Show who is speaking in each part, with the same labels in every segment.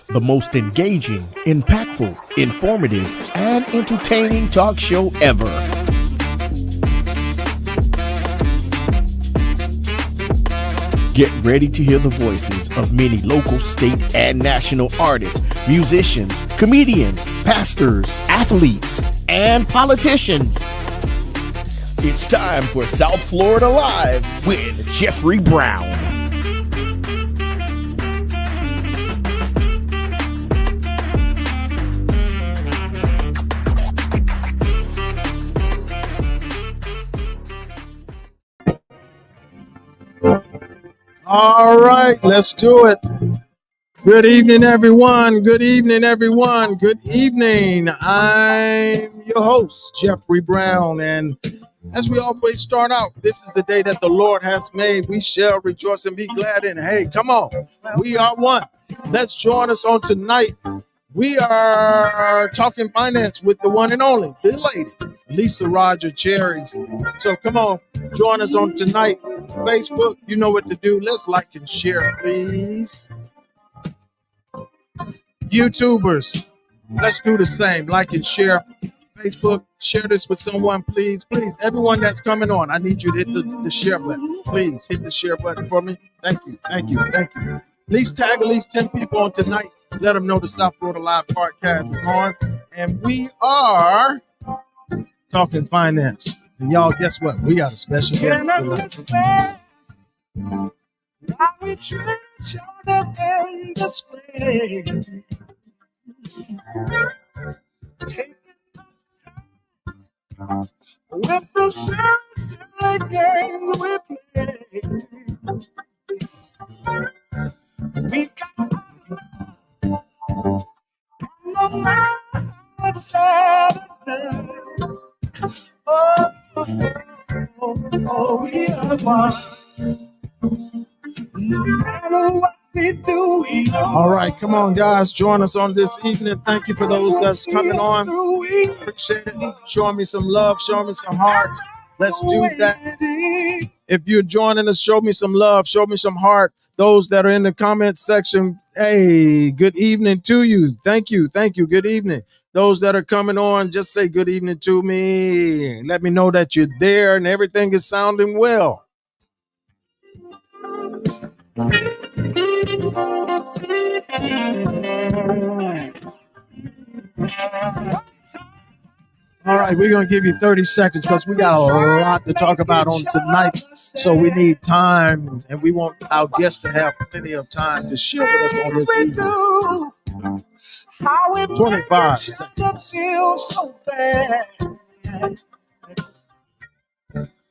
Speaker 1: The most engaging, impactful, informative, and entertaining talk show ever. Get ready to hear the voices of many local, state, and national artists, musicians, comedians, pastors, athletes, and politicians. It's time for South Florida Live with Jeffrey Brown.
Speaker 2: All right, let's do it. Good evening, everyone. Good evening, everyone. Good evening. I'm your host, Jeffrey Brown. And as we always start out, this is the day that the Lord has made. We shall rejoice and be glad in it. Hey, come on. We are one. Let's join us on tonight. We are talking finance with the one and only, the lady, Lisa Roger Cherries. So come on, join us on tonight. Facebook, you know what to do. Let's like and share, please. YouTubers, let's do the same. Like and share. Facebook, share this with someone, please. Please, everyone that's coming on, I need you to hit the share button. Please hit the share button for me. Thank you. Thank you. Thank you. At least tag at least 10 people on tonight. Let them know the South Florida Live podcast is on. And we are talking finance. And y'all, guess what? We got a special guest tonight. Now we treat each other in this way. Take with the silly games we play. We got no matter what's Saturday. Oh, we are one. No matter what we do, we are. All right, come on, guys. Join us on this evening. Thank you for those that's coming on. Appreciate it. Showing me some love, showing me some heart. Let's do that. If you're joining us, show me some love, show me some heart. Those that are in the comment section, hey, good evening to you. Thank you. Thank you. Good evening. Those that are coming on, just say good evening to me. Let me know that you're there and everything is sounding well. All right, we're going to give you 30 seconds because we got a lot to talk about on tonight. So we need time, and we want our guests to have plenty of time to share with us on this evening. 25 seconds. So bad.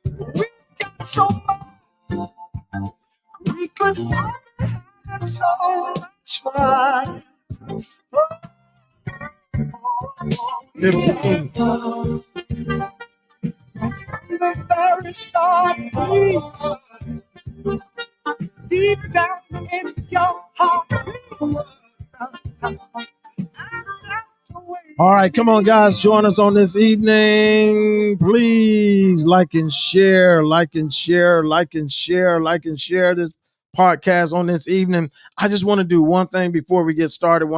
Speaker 2: We got so much. We could have so much fun. The very start, deep down in your heart. All right, come on, guys, join us on this evening. Please like and share this podcast on this evening. I just want to do one thing before we get started.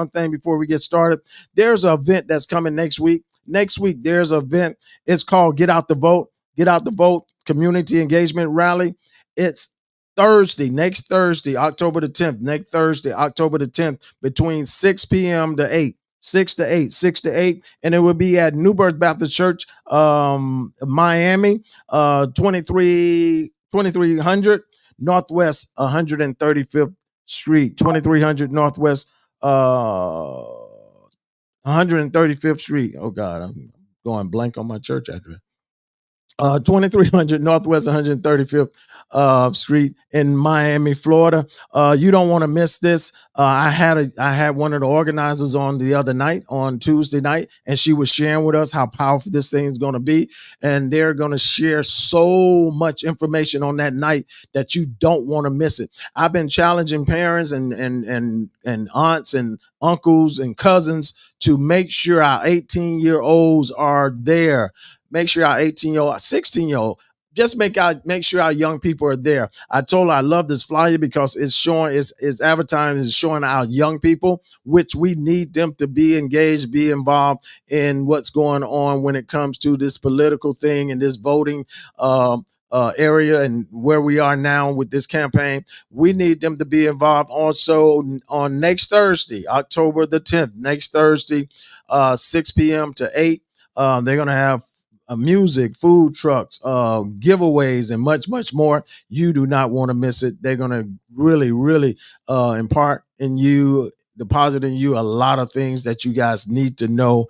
Speaker 2: There's an event that's coming next week. There's an event. It's called Get Out the Vote. Get Out the Vote Community Engagement Rally. It's next Thursday, October the 10th, between 6 p.m. to 8. 6 to 8, and it will be at New Birth Baptist Church, Miami, 2300 Northwest 135th Street, 2300 Northwest 135th Street. Oh God, I'm going blank on my church address. 2300 Northwest 135th Street in Miami, Florida. You don't want to miss this. I had one of the organizers on the other night, on Tuesday night, and she was sharing with us how powerful this thing is going to be. And they're going to share so much information on that night that you don't want to miss it. I've been challenging parents and aunts and uncles and cousins to make sure our 18-year-olds are there. Make sure our 18-year-old, 16-year-old, just make sure our young people are there. I told her I love this flyer because it's showing, it's advertising, is showing our young people, which we need them to be engaged, be involved in what's going on when it comes to this political thing and this voting area and where we are now with this campaign. We need them to be involved also on next Thursday, October the 10th, next Thursday, 6 p.m. to 8. They're going to have music, food trucks, giveaways, and much, much more. You do not want to miss it. They're going to really, really impart in you, deposit in you a lot of things that you guys need to know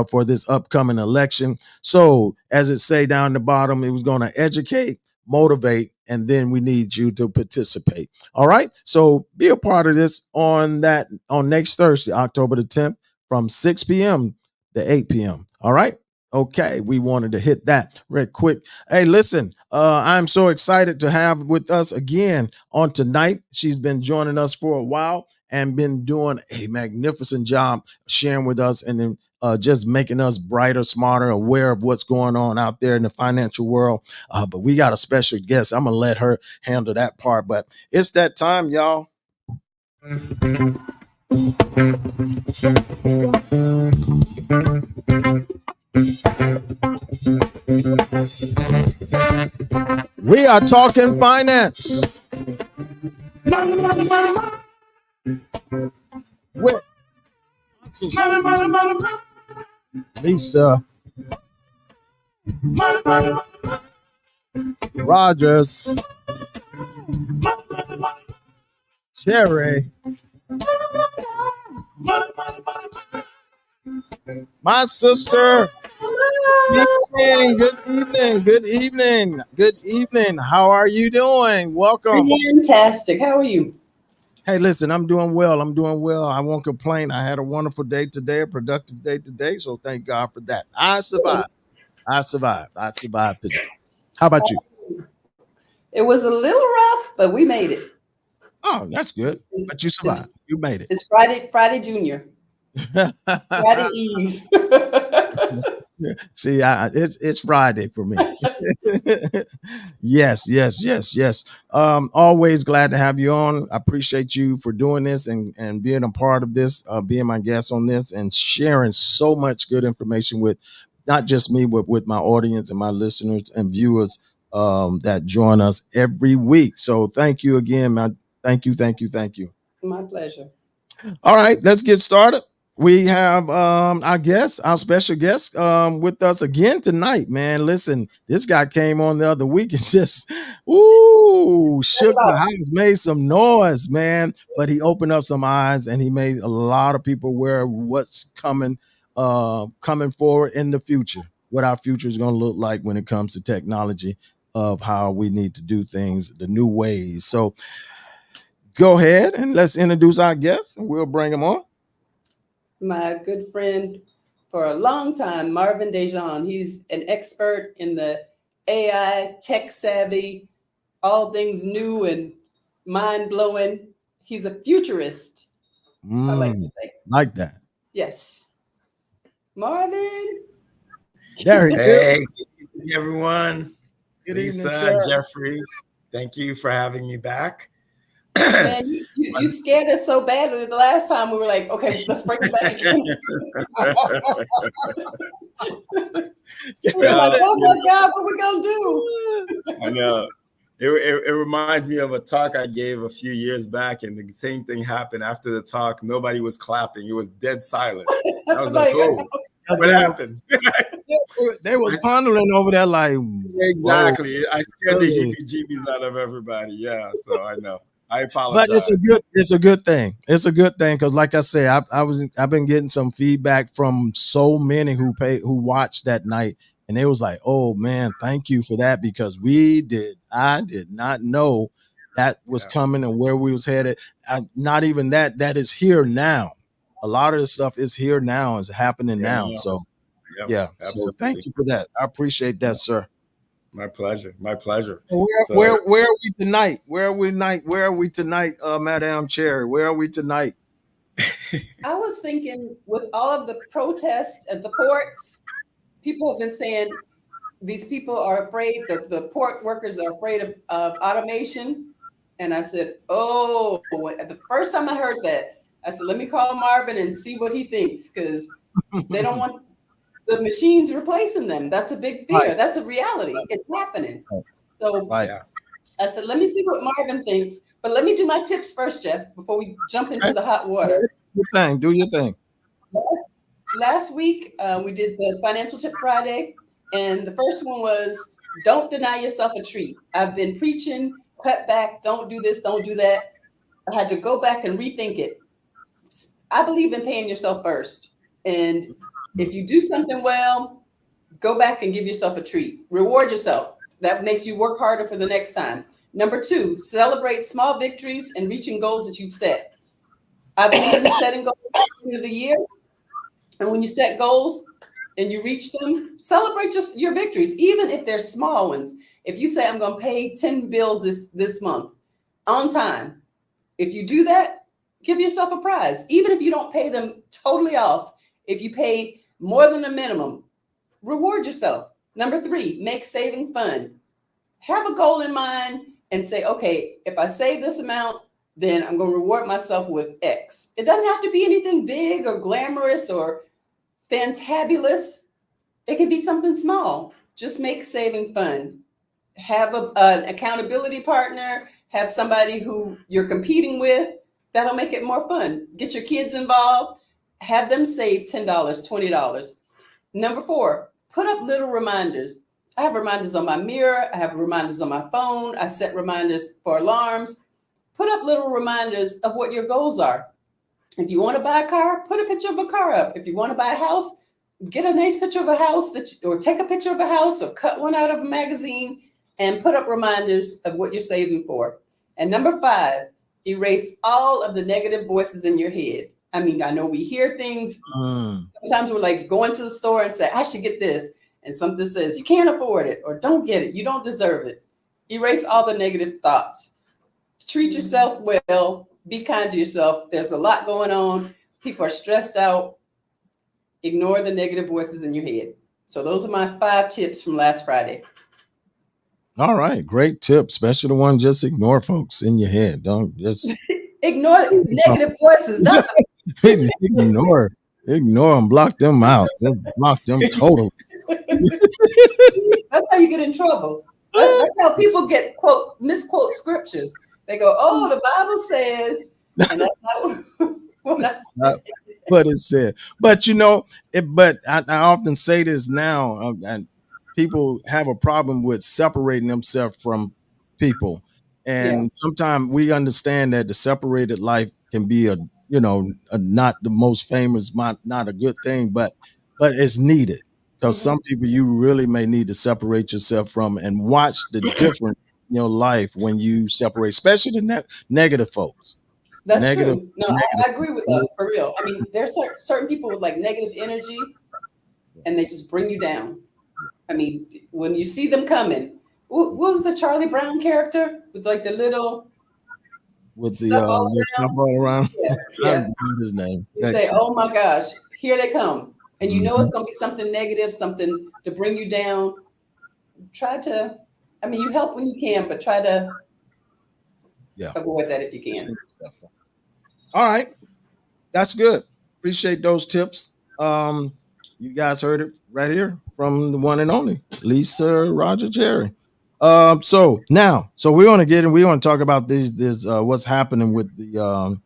Speaker 2: for this upcoming election. So, as it say down the bottom, it was going to educate, motivate, and then we need you to participate. All right. So be a part of this on next Thursday, October the 10th, from 6 p.m. to 8 p.m. All right. Okay, we wanted to hit that real quick. Hey, listen, I'm so excited to have with us again on tonight. She's been joining us for a while and been doing a magnificent job sharing with us and then just making us brighter, smarter, aware of what's going on out there in the financial world. But we got a special guest. I'm going to let her handle that part. But it's that time, y'all. We are talking finance with Lisa Rogers, Terry, my sister. Good evening. How are you doing? Welcome.
Speaker 3: Fantastic. How are you?
Speaker 2: Hey, listen, I'm doing well. I won't complain. I had a wonderful day today, a productive day today. So thank God for that. I survived today. How about you?
Speaker 3: It was a little rough, but we made it.
Speaker 2: Oh, that's good. But you survived. You made it.
Speaker 3: It's Friday Junior. Friday Eve.
Speaker 2: See, it's Friday for me. Yes. Always glad to have you on. I appreciate you for doing this and being a part of this, being my guest on this and sharing so much good information with not just me, but with my audience and my listeners and viewers that join us every week. So thank you again, man. Thank you.
Speaker 3: My pleasure.
Speaker 2: All right, let's get started. We have our special guest with us again tonight, man. Listen, this guy came on the other week and just shook the house, made some noise, man. But he opened up some eyes and he made a lot of people aware of what's coming forward in the future, what our future is going to look like when it comes to technology, of how we need to do things, the new ways. So go ahead and let's introduce our guest and we'll bring him on.
Speaker 3: My good friend for a long time, Marvin Dejean. He's an expert in the AI, tech savvy, all things new and mind blowing. He's a futurist. I like to say.
Speaker 2: Like that.
Speaker 3: Yes. Marvin.
Speaker 2: There he is.
Speaker 4: Hey, good evening, everyone.
Speaker 2: Good
Speaker 4: Lisa,
Speaker 2: evening, sir.
Speaker 4: Jeffrey, thank you for having me back.
Speaker 3: Man, you scared us so badly the last time. We were like, okay, let's bring it back again. We're like, oh my God, what we gonna do?
Speaker 4: I know. It reminds me of a talk I gave a few years back, and the same thing happened after the talk. Nobody was clapping. It was dead silence. I was like, oh, what happened?
Speaker 2: They were pondering over there like,
Speaker 4: exactly. Whoa. I scared the heebie-jeebies out of everybody. Yeah, so I know. I apologize.
Speaker 2: But it's a good thing. It's a good thing because, like I say, I've been getting some feedback from so many who watched that night, and they was like, "Oh man, thank you for that," because I did not know that was coming and where we was headed. Not even that is here now. A lot of the stuff is here now, is happening now. So so thank you for that. I appreciate that, sir.
Speaker 4: My pleasure.
Speaker 2: Where are we tonight? Where are we tonight, Madam Cherry? Where are we tonight?
Speaker 3: I was thinking with all of the protests at the ports, people have been saying, these people are afraid, the port workers are afraid of automation. And I said, oh, the first time I heard that, I said, let me call Marvin and see what he thinks, because they don't want the machines replacing them. That's a big fear. Right. That's a reality. It's happening. So I said, let me see what Marvin thinks. But let me do my tips first, Jeff, before we jump into the hot water.
Speaker 2: Do your thing.
Speaker 3: Last week, we did the Financial Tip Friday. And the first one was, don't deny yourself a treat. I've been preaching, cut back, don't do this, don't do that. I had to go back and rethink it. I believe in paying yourself first. And if you do something well, go back and give yourself a treat. Reward yourself. That makes you work harder for the next time. Number 2, celebrate small victories and reaching goals that you've set. I believe in setting goals at the end of the year. And when you set goals and you reach them, celebrate just your victories, even if they're small ones. If you say, I'm going to pay 10 bills this month on time, if you do that, give yourself a prize. Even if you don't pay them totally off, if you pay more than a minimum, reward yourself. Number 3, make saving fun. Have a goal in mind and say, okay, if I save this amount, then I'm going to reward myself with X. It doesn't have to be anything big or glamorous or fantabulous. It could be something small. Just make saving fun. Have an accountability partner. Have somebody who you're competing with. That'll make it more fun. Get your kids involved. Have them save $10, $20. Number 4, put up little reminders. I have reminders on my mirror. I have reminders on my phone. I set reminders for alarms. Put up little reminders of what your goals are. If you want to buy a car, put a picture of a car up. If you want to buy a house, get a nice picture of a house or take a picture of a house or cut one out of a magazine and put up reminders of what you're saving for. And number 5, erase all of the negative voices in your head. I mean, I know we hear things. Sometimes we're like going to the store and say, I should get this. And something says, you can't afford it, or don't get it. You don't deserve it. Erase all the negative thoughts. Treat yourself well. Be kind to yourself. There's a lot going on. People are stressed out. Ignore the negative voices in your head. So those are my 5 tips from last Friday.
Speaker 2: All right. Great tip. Especially the one, just ignore folks in your head. Don't just
Speaker 3: ignore negative voices.
Speaker 2: Ignore them. Block them out. Just block them totally.
Speaker 3: That's how you get in trouble. That's how people get misquote scriptures. They go, oh, the Bible says, and that's not
Speaker 2: what it said. But I often say this now, and people have a problem with separating themselves from people. And sometimes we understand that the separated life can be not the most famous, not a good thing, but it's needed. Because some people you really may need to separate yourself from and watch the difference in your life when you separate, especially the negative folks.
Speaker 3: That's true. No, I agree with that for real. I mean, there's certain people with like negative energy and they just bring you down. I mean, when you see them coming, what was the Charlie Brown character with like the little
Speaker 2: with the stuff all around?
Speaker 3: Yeah.
Speaker 2: I don't know his name.
Speaker 3: You say, oh my gosh, here they come. And you know it's going to be something negative, something to bring you down. You help when you can, but try to avoid that if you can.
Speaker 2: All right. That's good. Appreciate those tips. You guys heard it right here from the one and only Lisa Roger Jerry. So we want to talk about this what's happening with the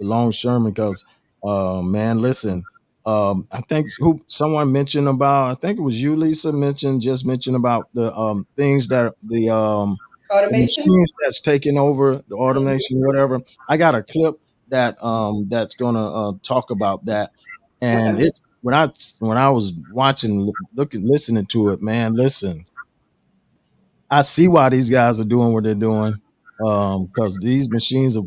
Speaker 2: longshoremen, because listen. I think someone mentioned about, I think it was you, Lisa, mentioned about the things that the
Speaker 3: automation
Speaker 2: machines that's taking over the automation, whatever. I got a clip that that's gonna talk about that, and it's when I was watching, listening to it, man. Listen, I see why these guys are doing what they're doing, because these machines are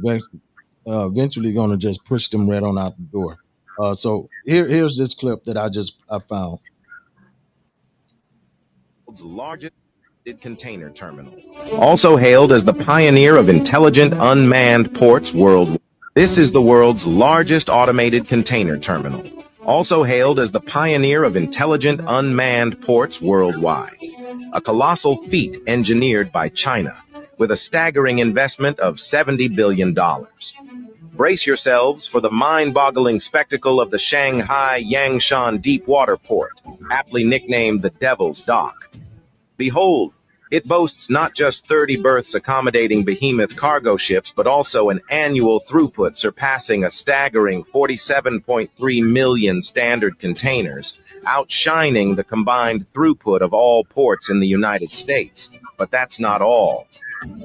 Speaker 2: eventually gonna just push them right on out the door. So here's this clip that I found.
Speaker 5: World's largest container terminal. Also hailed as the pioneer of intelligent unmanned ports worldwide. This is the world's largest automated container terminal. Also hailed as the pioneer of intelligent unmanned ports worldwide. a colossal feat engineered by China, with a staggering investment of $70 billion. Brace yourselves for the mind-boggling spectacle of the Shanghai Yangshan Deepwater Port, aptly nicknamed the Devil's Dock. Behold, it boasts not just 30 berths accommodating behemoth cargo ships, but also an annual throughput surpassing a staggering 47.3 million standard containers, outshining the combined throughput of all ports in the United States. But that's not all.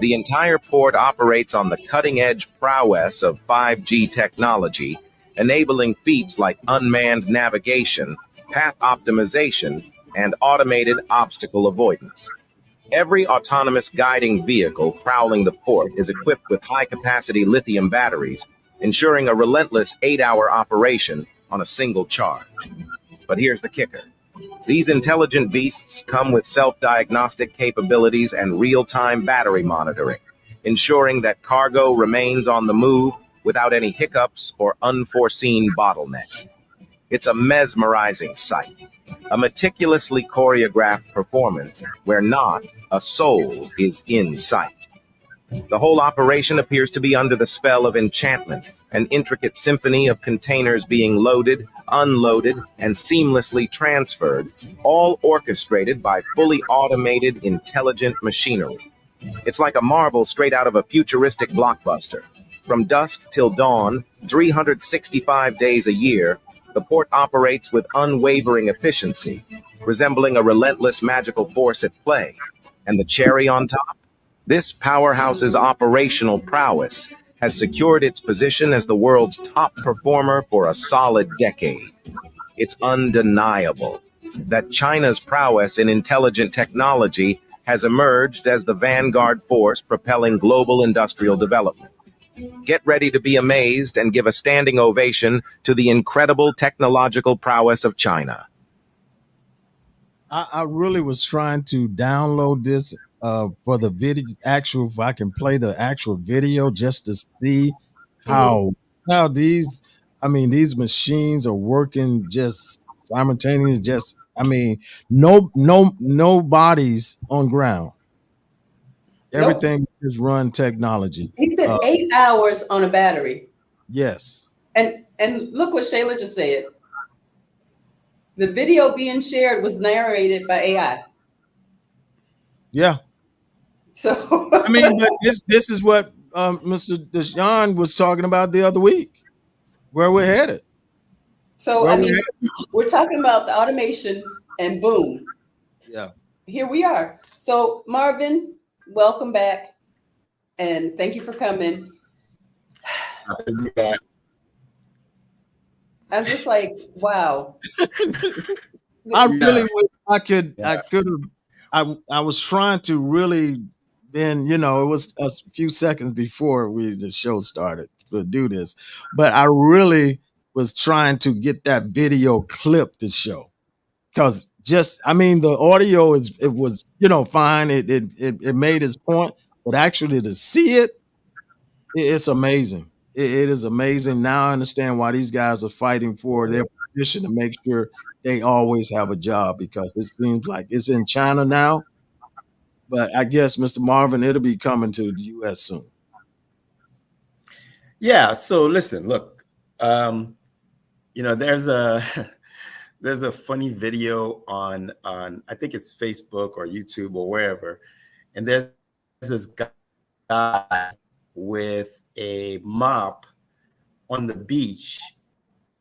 Speaker 5: The entire port operates on the cutting-edge prowess of 5G technology, enabling feats like unmanned navigation, path optimization, and automated obstacle avoidance. Every autonomous guiding vehicle prowling the port is equipped with high-capacity lithium batteries, ensuring a relentless 8-hour operation on a single charge. But here's the kicker. These intelligent beasts come with self-diagnostic capabilities and real-time battery monitoring, ensuring that cargo remains on the move without any hiccups or unforeseen bottlenecks. It's a mesmerizing sight, a meticulously choreographed performance where not a soul is in sight. The whole operation appears to be under the spell of enchantment, an intricate symphony of containers being loaded, unloaded, and seamlessly transferred, all orchestrated by fully automated, intelligent machinery. It's like a marvel straight out of a futuristic blockbuster. From dusk till dawn, 365 days a year, the port operates with unwavering efficiency, resembling a relentless magical force at play. And the cherry on top? This powerhouse's operational prowess has secured its position as the world's top performer for a solid decade. It's undeniable that China's prowess in intelligent technology has emerged as the vanguard force propelling global industrial development. Get ready to be amazed and give a standing ovation to the incredible technological prowess of China.
Speaker 2: I really was trying to download this for the video actual, if I can play the actual video just to see how these machines are working just simultaneously. Just no bodies on ground. Everything is run technology.
Speaker 3: He said 8 hours on a battery.
Speaker 2: Yes.
Speaker 3: And look what Shayla just said. The video being shared was narrated by AI.
Speaker 2: Yeah.
Speaker 3: So
Speaker 2: I mean, but this is what Mr. Deshaun was talking about the other week, where we're headed.
Speaker 3: So we're talking about the automation, and boom.
Speaker 2: Yeah.
Speaker 3: Here we are. So Marvin, welcome back, and thank you for coming.
Speaker 4: Happy to be back.
Speaker 3: I was just like, wow.
Speaker 2: I really wish I could have. I was trying to really. Then it was a few seconds before the show started to do this, but I really was trying to get that video clip to show, because the audio was fine. It made its point, but actually to see it's amazing. It is amazing. Now I understand why these guys are fighting for their position to make sure they always have a job, because it seems like it's in China now. But I guess, Mr. Marvin, it'll be coming to the U.S. soon.
Speaker 4: Yeah. So listen, look, there's a funny video on I think it's Facebook or YouTube or wherever, and there's this guy with a mop on the beach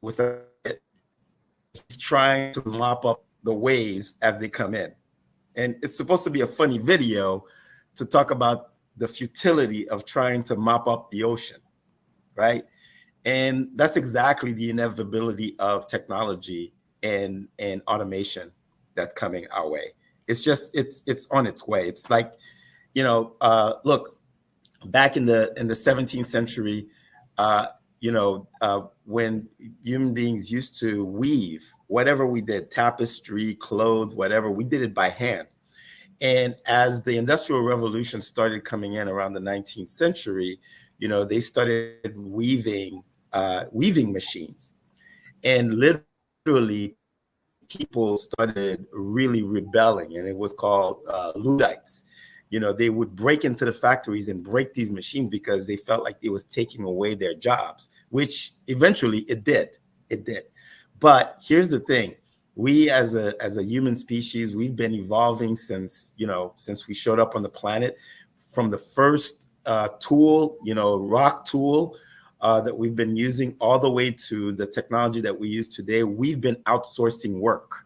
Speaker 4: he's trying to mop up the waves as they come in. And it's supposed to be a funny video to talk about the futility of trying to mop up the ocean, right? And that's exactly the inevitability of technology and automation that's coming our way. It's just it's on its way. It's like, look, back in the 17th century, when human beings used to weave whatever we did, tapestry, clothes, whatever, we did it by hand. And as the Industrial Revolution started coming in around the 19th century, they started weaving machines, and literally people started really rebelling, and it was called Luddites. You know, they would break into the factories and break these machines because they felt like it was taking away their jobs, which eventually it did. It did. But here's the thing. We as a human species, we've been evolving since we showed up on the planet. From the first tool, rock tool that we've been using, all the way to the technology that we use today, we've been outsourcing work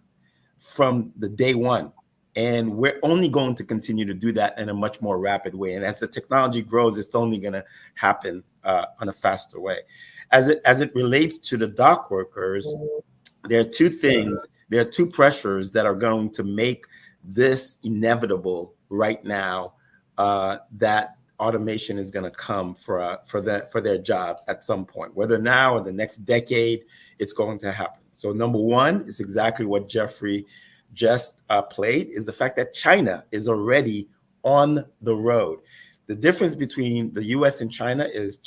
Speaker 4: from the day one. And we're only going to continue to do that in a much more rapid way. And as the technology grows, it's only going to happen on a faster way. As it relates to the dock workers, there are two things. There are two pressures that are going to make this inevitable right now, that automation is going to come for their jobs at some point, whether now or the next decade, it's going to happen. So number one is exactly what Jeffrey just played, is the fact that China is already on the road. The difference between the US and China is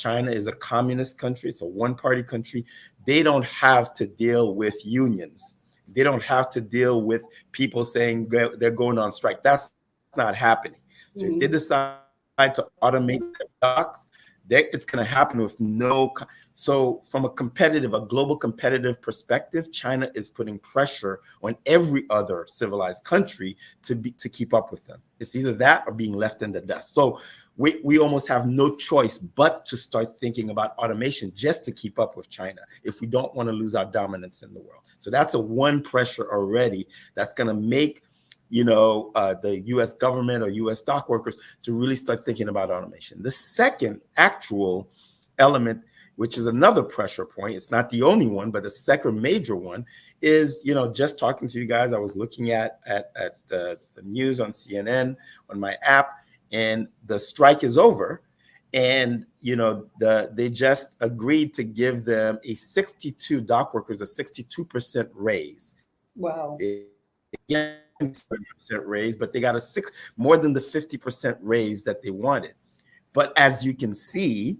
Speaker 4: a communist country. It's a one-party country. They don't have to deal with unions. They don't have to deal with people saying they're going on strike. That's not happening. So if they decide to automate their docks, it's going to happen with no. So from a global competitive perspective, China is putting pressure on every other civilized country to keep up with them. It's either that or being left in the dust. So we almost have no choice but to start thinking about automation just to keep up with China if we don't want to lose our dominance in the world. So that's one pressure already that's going to make the U.S. government or U.S. dock workers to really start thinking about automation. The second actual element, which is another pressure point, it's not the only one, but the second major one is, just talking to you guys, I was looking at the news on CNN on my app, and the strike is over. And, they just agreed to give them dock workers a 62% raise.
Speaker 3: Wow.
Speaker 4: Again, 30% raise, but they got more than the 50% raise that they wanted. But as you can see,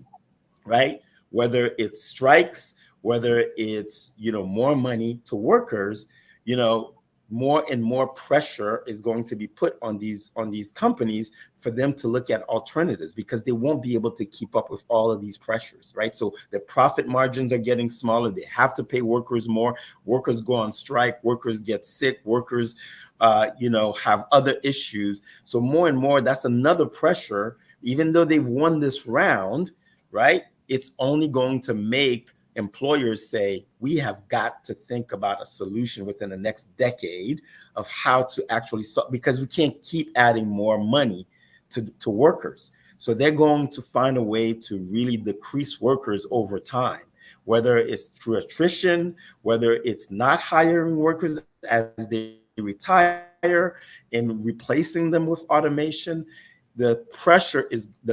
Speaker 4: right, whether it's strikes, whether it's, more money to workers, more and more pressure is going to be put on these companies for them to look at alternatives, because they won't be able to keep up with all of these pressures, right? So their profit margins are getting smaller. They have to pay workers more. Workers go on strike. Workers get sick. Workers, have other issues. So more and more, that's another pressure. Even though they've won this round, right? It's only going to make employers say, we have got to think about a solution within the next decade of how to actually solve, because we can't keep adding more money to workers. So they're going to find a way to really decrease workers over time, whether it's through attrition, whether it's not hiring workers as they retire and replacing them with automation. The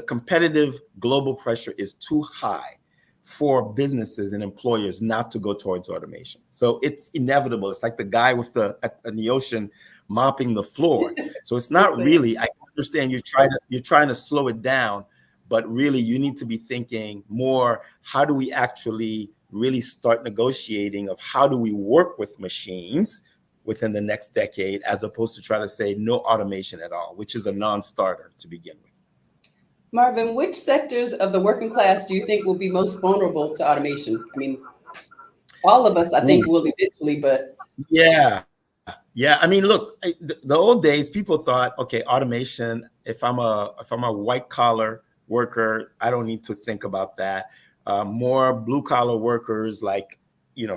Speaker 4: competitive global pressure is too high for businesses and employers not to go towards automation. So it's inevitable. It's like the guy in the ocean mopping the floor. So it's not really, I understand you're trying to slow it down, but really you need to be thinking more, how do we actually really start negotiating of how do we work with machines within the next decade, as opposed to try to say no automation at all, which is a non-starter to begin with.
Speaker 3: Marvin, which sectors of the working class do you think will be most vulnerable to automation? I mean, all of us, I think, will eventually, but.
Speaker 4: Yeah. I mean, look, the old days, people thought, okay, automation, if I'm a white collar worker, I don't need to think about that. More blue collar workers, like,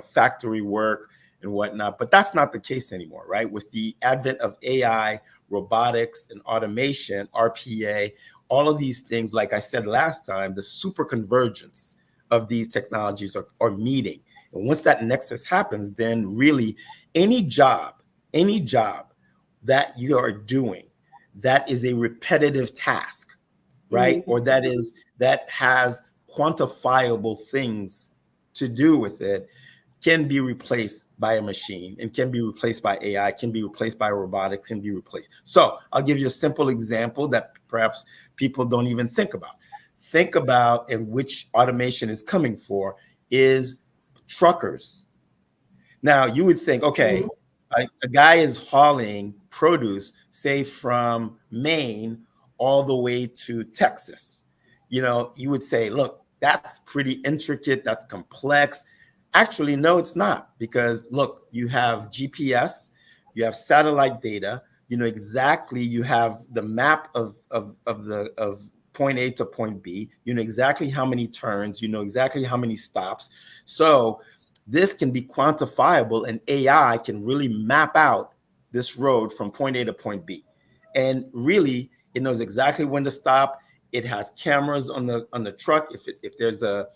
Speaker 4: factory work and whatnot, but that's not the case anymore, right? With the advent of AI, robotics, and automation, RPA, all of these things, like I said last time, the super convergence of these technologies are meeting. And once that nexus happens, then really any job that you are doing that is a repetitive task, right? Or that has quantifiable things to do with it, can be replaced by a machine, and can be replaced by AI, can be replaced by robotics, can be replaced. So I'll give you a simple example that perhaps people don't even think about. Think about, and which automation is coming for, is truckers. Now you would think, okay, a guy is hauling produce, say from Maine all the way to Texas, you would say, look, that's pretty intricate, that's complex. Actually, no, it's not, because look, you have GPS, you have satellite data, exactly, you have the map of point A to point B, exactly how many turns, exactly how many stops. So this can be quantifiable, and AI can really map out this road from point A to point B. And really, it knows exactly when to stop. It has cameras on the truck. If there's a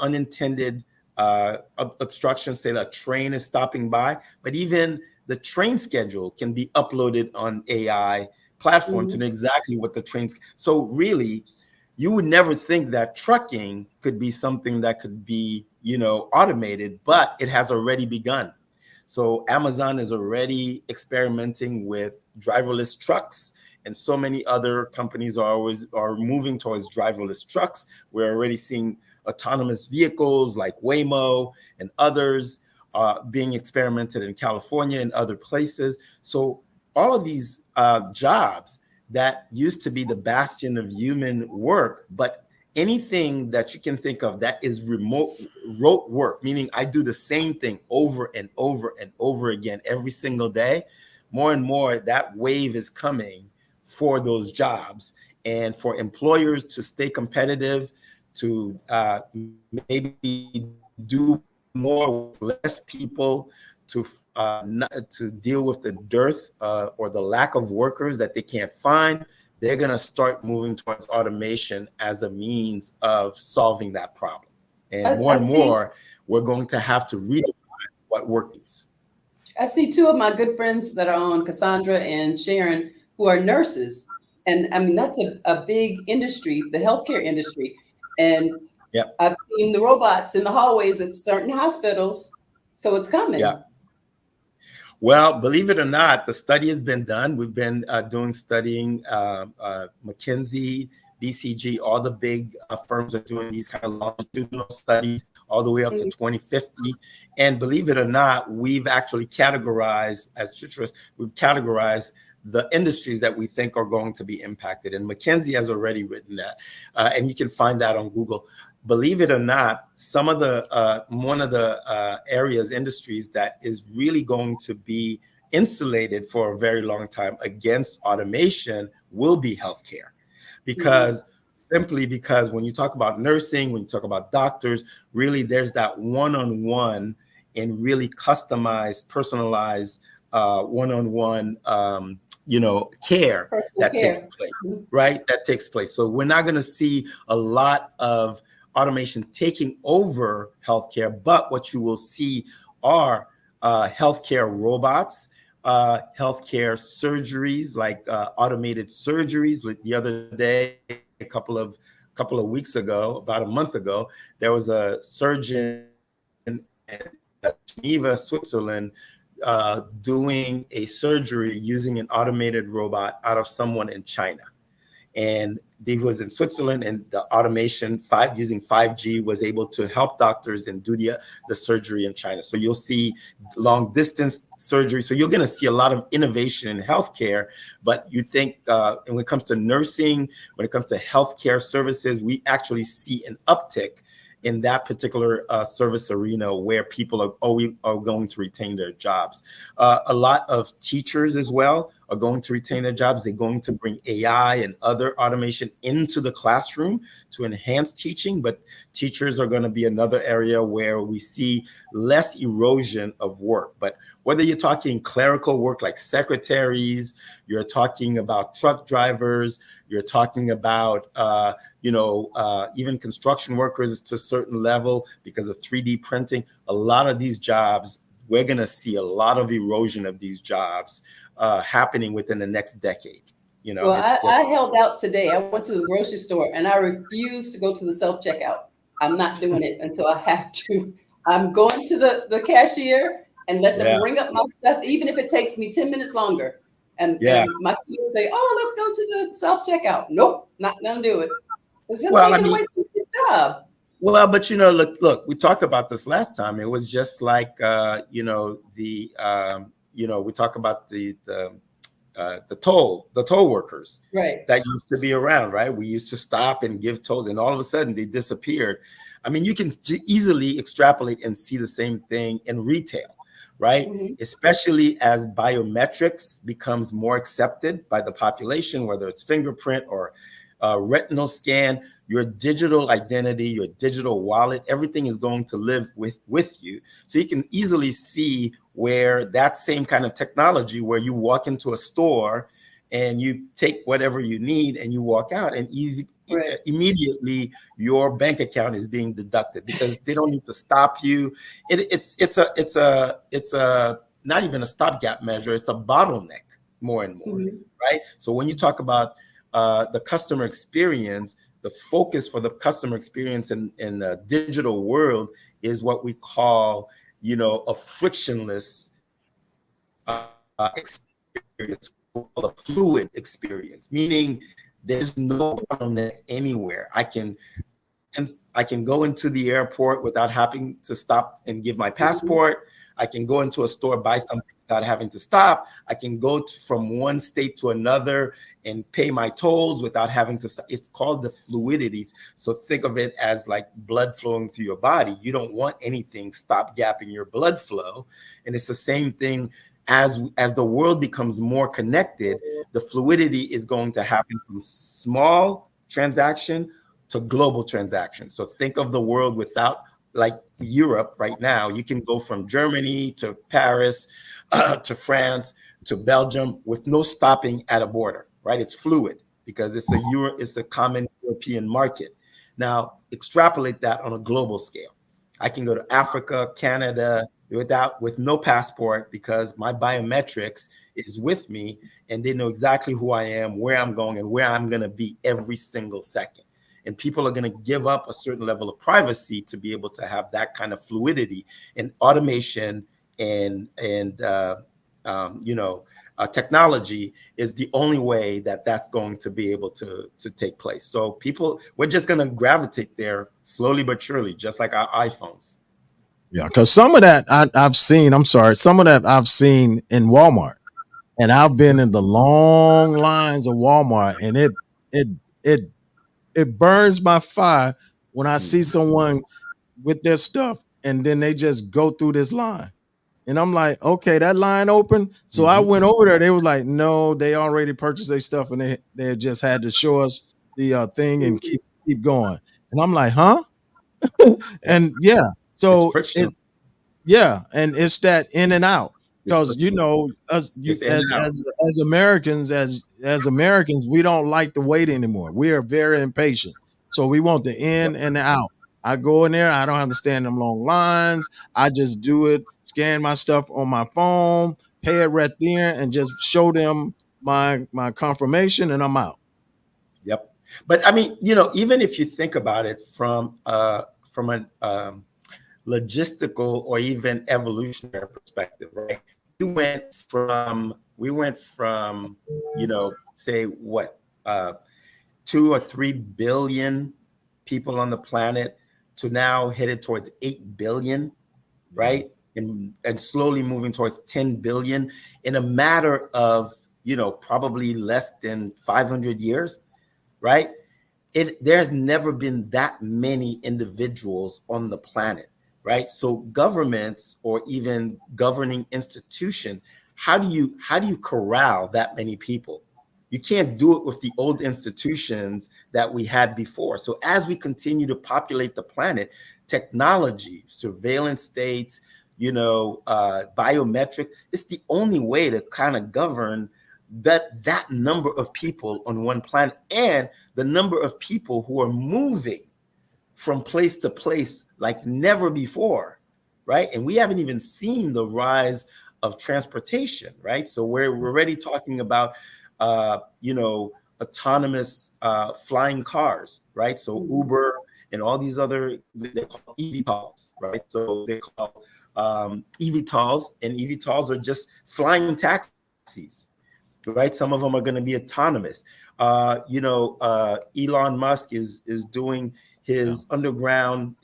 Speaker 4: unintended obstruction, say that a train is stopping by, but even the train schedule can be uploaded on AI platform to know exactly what the trains. So really, you would never think that trucking could be something that could be, automated, but it has already begun. So Amazon is already experimenting with driverless trucks, and so many other companies are moving towards driverless trucks. We're already seeing autonomous vehicles like Waymo and others being experimented in California and other places. So all of these jobs that used to be the bastion of human work, but anything that you can think of that is rote work, meaning I do the same thing over and over and over again every single day, more and more that wave is coming for those jobs. And for employers to stay competitive, to maybe do more with less people, to deal with the dearth or the lack of workers that they can't find, they're going to start moving towards automation as a means of solving that problem. And more, we're going to have to redefine what work is.
Speaker 3: I see two of my good friends that are on, Cassandra and Sharon, who are nurses. And I mean, that's a big industry, the healthcare industry. And I've seen the robots in the hallways at certain hospitals. So it's coming.
Speaker 4: Yeah. Well, believe it or not, the study has been done. We've been studying McKinsey, BCG, all the big firms are doing these kind of longitudinal studies all the way up to 2050. And believe it or not, we've actually categorized, as futurists, we've categorized the industries that we think are going to be impacted. And McKinsey has already written that. And you can find that on Google. Believe it or not, some of the one of the industries that is really going to be insulated for a very long time against automation will be healthcare, because simply because when you talk about nursing, when you talk about doctors, really there's that one-on-one and really customized, personalized one-on-one care that takes place, right? That takes place. So we're not going to see a lot of automation taking over healthcare, but what you will see are healthcare robots, healthcare surgeries, like automated surgeries. Like the other day, a couple of weeks ago, about a month ago, there was a surgeon in Geneva, Switzerland, doing a surgery using an automated robot out of someone in China. And he was in Switzerland, and the automation using 5G was able to help doctors and do the surgery in China. So you'll see long distance surgery. So you're going to see a lot of innovation in healthcare. But you think, and when it comes to nursing, when it comes to healthcare services, we actually see an uptick in that particular service arena where people are going to retain their jobs. A lot of teachers as well are going to retain their jobs. They're going to bring AI and other automation into the classroom to enhance teaching, but teachers are going to be another area where we see less erosion of work. But whether you're talking clerical work like secretaries, you're talking about truck drivers, you're talking about even construction workers to a certain level because of 3D printing, a lot of these jobs, we're going to see a lot of erosion of these jobs happening within the next decade.
Speaker 3: Well, I held out today. I went to the grocery store and I refused to go to the self-checkout. I'm not doing it until I have to. I'm going to the cashier and let them bring up my stuff, even if it takes me 10 minutes longer. And my kids say, "Oh, let's go to the self-checkout." Nope, not gonna do it. It's just taking away from your job.
Speaker 4: Well, but look, we talked about this last time. It was just like we talk about the toll workers
Speaker 3: Right.
Speaker 4: that used to be around, right? We used to stop and give tolls, and all of a sudden they disappeared. I mean, you can easily extrapolate and see the same thing in retail, right?
Speaker 3: Mhm.
Speaker 4: Especially as biometrics becomes more accepted by the population, whether it's fingerprint or retinal scan, your digital identity, your digital wallet, everything is going to live with you. So you can easily see where that same kind of technology, where you walk into a store and you take whatever you need and you walk out, and
Speaker 3: Right.
Speaker 4: immediately your bank account is being deducted because they don't need to stop you. It's a not even a stopgap measure, it's a bottleneck more and more,
Speaker 3: Mhm.
Speaker 4: right? So when you talk about the customer experience, the focus for the customer experience in the digital world is what we call, a frictionless experience, a fluid experience, meaning there's no bottleneck anywhere. I can go into the airport without having to stop and give my passport. I can go into a store, buy something without having to stop. I can go from one state to another and pay my tolls without having to stop. It's called the fluidities. So think of it as like blood flowing through your body. You don't want anything stop-gapping your blood flow. And it's the same thing as the world becomes more connected, the fluidity is going to happen from small transaction to global transactions. So think of the world without, like Europe right now, you can go from Germany to Paris, to France, to Belgium with no stopping at a border, right? It's fluid because it's a common European market. Now extrapolate that on a global scale. I can go to Africa, Canada with no passport because my biometrics is with me and they know exactly who I am, where I'm going, and where I'm going to be every single second. And people are going to give up a certain level of privacy to be able to have that kind of fluidity, and automation and technology is the only way that that's going to be able to take place. So we're just going to gravitate there slowly but surely, just like our iPhones.
Speaker 2: Yeah, because some of that I've seen. I'm sorry, some of that I've seen in Walmart, and I've been in the long lines of Walmart, and it burns my fire when I see someone with their stuff, and then they just go through this line. And I'm like, okay, that line open. So I went over there. They was like, no, they already purchased their stuff, and they just had to show us the thing and keep going. And I'm like, huh? And yeah,
Speaker 4: It's
Speaker 2: so
Speaker 4: frictional.
Speaker 2: and it's that in and out, because us
Speaker 4: It's in and out.
Speaker 2: as Americans, as Americans, we don't like to wait anymore. We are very impatient, so we want the in and the out. I go in there, I don't have to stand them long lines. I just do it, scan my stuff on my phone, pay it right there, and just show them my confirmation, and I'm out.
Speaker 4: Yep. But I mean, even if you think about it from a logistical or even evolutionary perspective, right? We went from say what 2 or 3 billion people on the planet to now headed towards 8 billion, right? And slowly moving towards 10 billion in a matter of probably less than 500 years, right? There's never been that many individuals on the planet, right? So governments or even governing institution, how do you corral that many people? You can't do it with the old institutions that we had before. So as we continue to populate the planet, technology, surveillance states, biometric, it's the only way to kind of govern that number of people on one planet, and the number of people who are moving from place to place like never before, right? And we haven't even seen the rise of transportation, right? So we're already talking about autonomous flying cars, right? So Uber and all these other, they call eVTOLs, right? So they call eVTOLs, and eVTOLs are just flying taxis, right? Some of them are going to be autonomous. Elon Musk is doing his underground,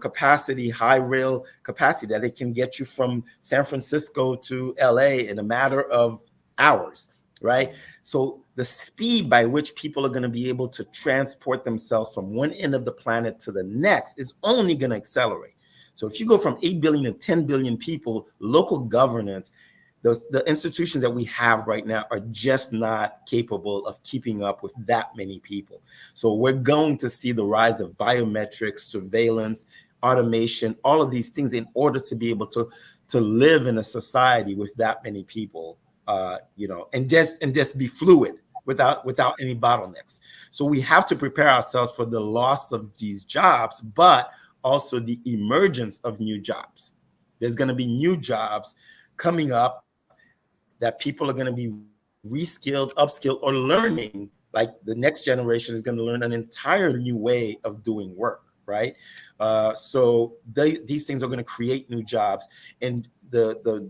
Speaker 4: capacity, high rail capacity that it can get you from San Francisco to LA in a matter of hours, right? So the speed by which people are going to be able to transport themselves from one end of the planet to the next is only going to accelerate. So if you go from 8 billion to 10 billion people, local governance, the institutions that we have right now are just not capable of keeping up with that many people. So we're going to see the rise of biometrics, surveillance, automation, all of these things in order to be able to live in a society with that many people, and just be fluid without any bottlenecks. So we have to prepare ourselves for the loss of these jobs, but also the emergence of new jobs. There's going to be new jobs coming up that people are going to be reskilled, upskilled, or learning. Like the next generation is going to learn an entire new way of doing work, right? So these things are going to create new jobs. And the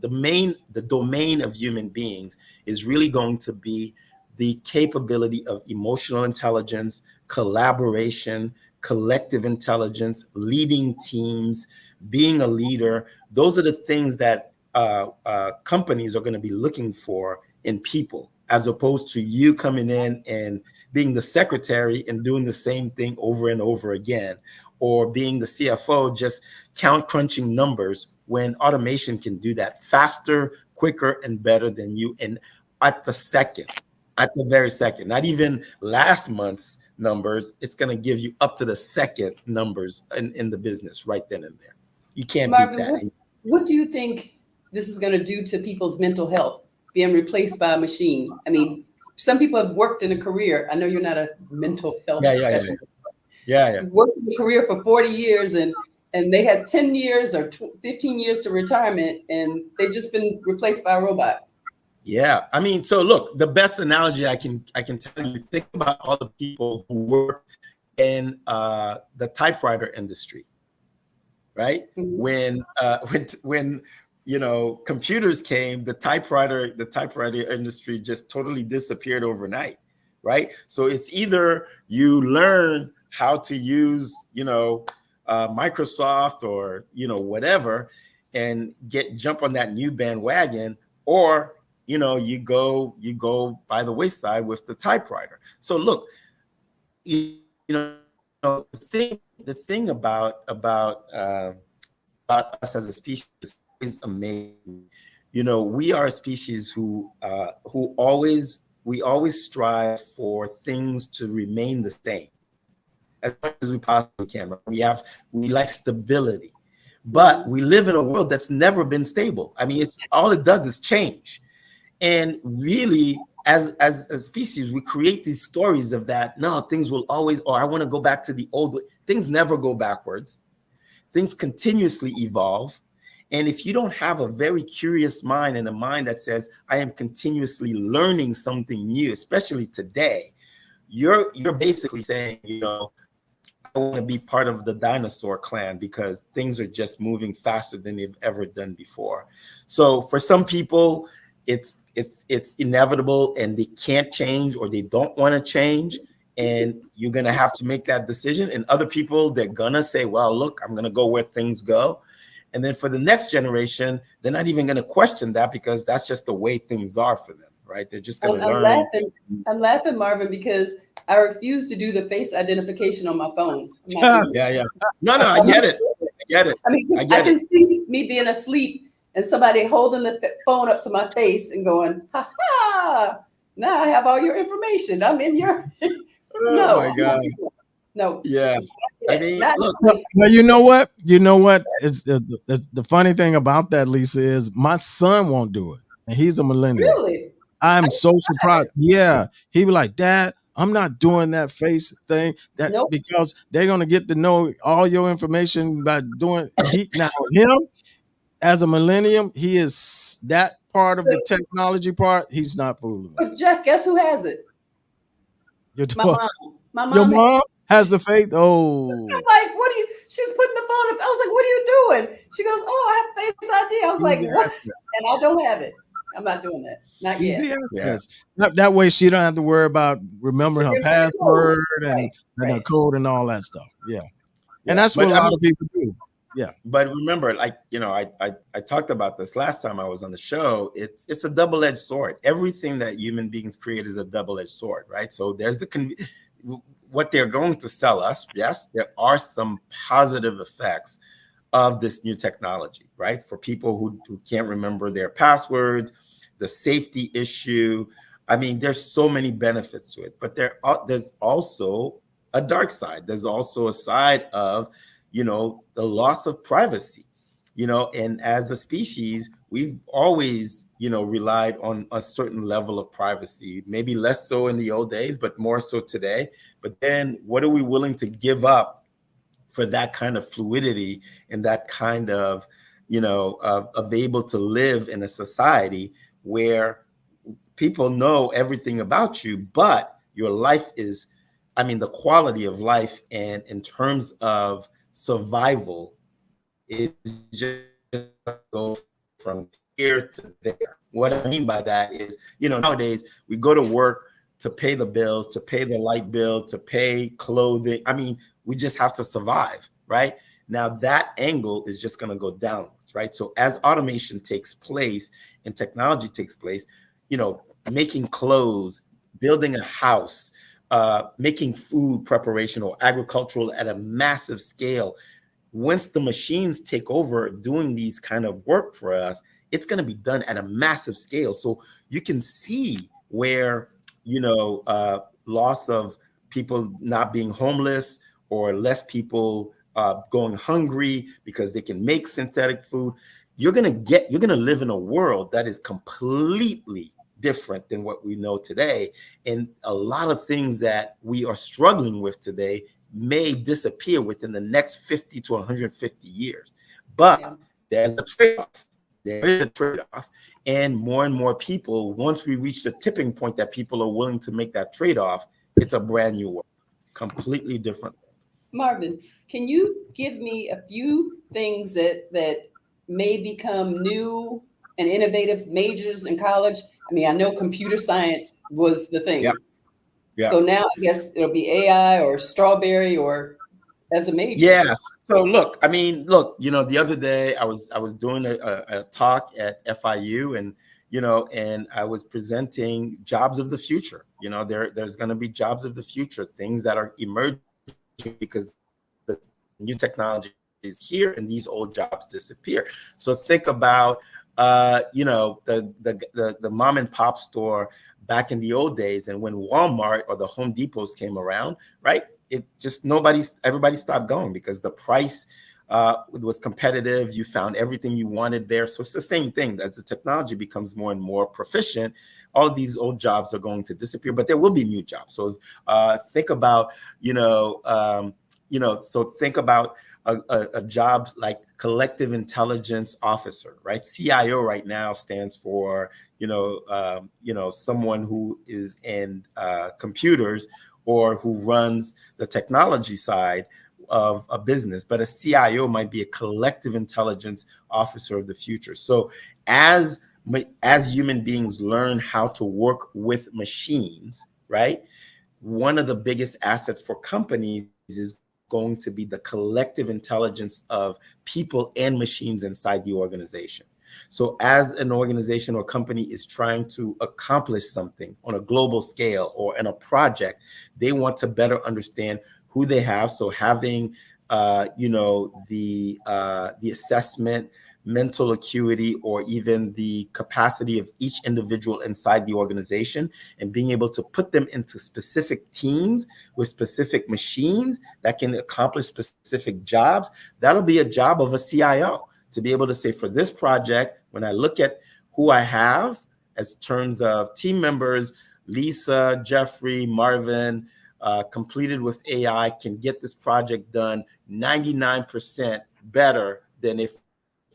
Speaker 4: domain of human beings is really going to be the capability of emotional intelligence, collaboration, collective intelligence, leading teams, being a leader. Those are the things that companies are going to be looking for in people, as opposed to you coming in and being the secretary and doing the same thing over and over again, or being the CFO just crunching numbers, when automation can do that faster, quicker, and better than you. And at the very second, not even last month's numbers, it's going to give you up to the second numbers in the business right then and there. You can't beat that.
Speaker 3: What do you think this is going to do to people's mental health, being replaced by a machine? I mean, some people have worked in a career. I know you're not a mental health specialist.
Speaker 4: Yeah.
Speaker 3: Worked in a career for 40 years and they had 10 years or 15 years to retirement, and they've just been replaced by a robot.
Speaker 4: Yeah, I mean, so look, the best analogy I can tell you, think about all the people who work in the typewriter industry, right? Mm-hmm. When computers came, the typewriter industry just totally disappeared overnight, right? So it's either you learn how to use, Microsoft or, whatever, and jump on that new bandwagon, or, you go by the wayside with the typewriter. So look, the thing about us as a species is amazing. We are a species who always strive for things to remain the same as much as we possibly can. We like stability, but we live in a world that's never been stable. I mean, all it does is change. And really, as a species, we create these stories of that. No, things will always, or I want to go back to the old way. Things never go backwards. Things continuously evolve. And if you don't have a very curious mind and a mind that says, I am continuously learning something new, especially today, you're basically saying, I want to be part of the dinosaur clan because things are just moving faster than they've ever done before. So for some people, it's inevitable and they can't change, or they don't want to change, and you're going to have to make that decision. And other people, they're going to say, well, look, I'm going to go where things go. And then for the next generation, they're not even going to question that, because that's just the way things are for them, right? They're just going to learn.
Speaker 3: I'm laughing, Marvin, because I refuse to do the face identification on my phone.
Speaker 4: Yeah. No, I get it.
Speaker 3: I mean, I can see me being asleep and somebody holding the phone up to my face and going, ha ha, now I have all your information. I'm in your,
Speaker 4: oh my God.
Speaker 3: No.
Speaker 4: Yeah. I mean, look.
Speaker 2: Well, you know what? It's the funny thing about that, Lisa, is my son won't do it. And he's a millennial.
Speaker 3: Really?
Speaker 2: I'm so surprised. Yeah. He be like, Dad, I'm not doing that face thing. Because they're going to get to know all your information by doing now him as a millennium. He is that part of the technology part. He's not fooling me.
Speaker 3: But Jeff, guess who has it? My mom. My mom.
Speaker 2: Your mom has the faith. Oh.
Speaker 3: I'm like, what are you? She's putting the phone up. I was like, what are you doing? She goes, oh, I have Face ID. I was like, what? And I don't have it. I'm not doing that. Not yet.
Speaker 2: Easy
Speaker 4: Yeah.
Speaker 2: access. That way she don't have to worry about remembering her
Speaker 3: Remember the code.
Speaker 2: password and
Speaker 3: Right,
Speaker 2: her
Speaker 3: right.
Speaker 2: code and all that stuff. Yeah.
Speaker 4: Yeah.
Speaker 2: And that's
Speaker 4: But
Speaker 2: what a
Speaker 4: I
Speaker 2: lot
Speaker 4: mean,
Speaker 2: of people do. Yeah.
Speaker 4: But remember, like, you know, I talked about this last time I was on the show. It's a double-edged sword. Everything that human beings create is a double-edged sword, right? So there's what they're going to sell us. Yes, there are some positive effects of this new technology, right? For people who can't remember their passwords, the safety issue. I mean, there's so many benefits to it, but there's also a dark side. There's also a side of, you know, the loss of privacy, you know, and as a species, we've always, you know, relied on a certain level of privacy, maybe less so in the old days, but more so today. But then what are we willing to give up for that kind of fluidity and that kind of, you know, of able to live in a society where people know everything about you, but your life is, I mean, the quality of life and in terms of survival is just go from here to there. What I mean by that is, you know, nowadays we go to work to pay the bills, to pay the light bill, to pay clothing. I mean, we just have to survive, right? Now that angle is just going to go downwards, right? So as automation takes place and technology takes place, you know, making clothes, building a house, making food preparation or agricultural at a massive scale. Once the machines take over doing these kind of work for us, it's going to be done at a massive scale. So you can see where, you know, loss of people not being homeless or less people going hungry because they can make synthetic food. You're going to live in a world that is completely different than what we know today. And a lot of things that we are struggling with today may disappear within the next 50 to 150 years. But
Speaker 3: Yeah.
Speaker 4: there's a trade-off. There is a trade-off. And more people, once we reach the tipping point that people are willing to make that trade-off, it's a brand new world, completely different.
Speaker 3: Marvin, can you give me a few things that may become new and innovative majors in college? I mean, I know computer science was the thing.
Speaker 4: Yeah. Yeah.
Speaker 3: So now I guess it'll be AI or strawberry or as a major.
Speaker 4: Yes. So look, I mean, look, you know, the other day I was doing a talk at FIU, and you know, and I was presenting jobs of the future. You know, there's going to be jobs of the future, things that are emerging because the new technology is here and these old jobs disappear. So think about you know, the mom and pop store back in the old days, and when Walmart or the Home Depots came around, right? It just everybody stopped going because the price was competitive. You found everything you wanted there. So it's the same thing. As the technology becomes more and more proficient, all of these old jobs are going to disappear, but there will be new jobs. So think about, so think about a job like collective intelligence officer, right? CIO right now stands for, someone who is in computers or who runs the technology side of a business, but a CIO might be a collective intelligence officer of the future. So as human beings learn how to work with machines, right? One of the biggest assets for companies is going to be the collective intelligence of people and machines inside the organization. So as an organization or company is trying to accomplish something on a global scale or in a project, they want to better understand who they have. So having, the assessment, mental acuity, or even the capacity of each individual inside the organization, and being able to put them into specific teams with specific machines that can accomplish specific jobs. That'll be a job of a CIO, to be able to say, for this project, when I look at who I have as terms of team members, Lisa, Jeffrey, Marvin, completed with AI, can get this project done 99% better than if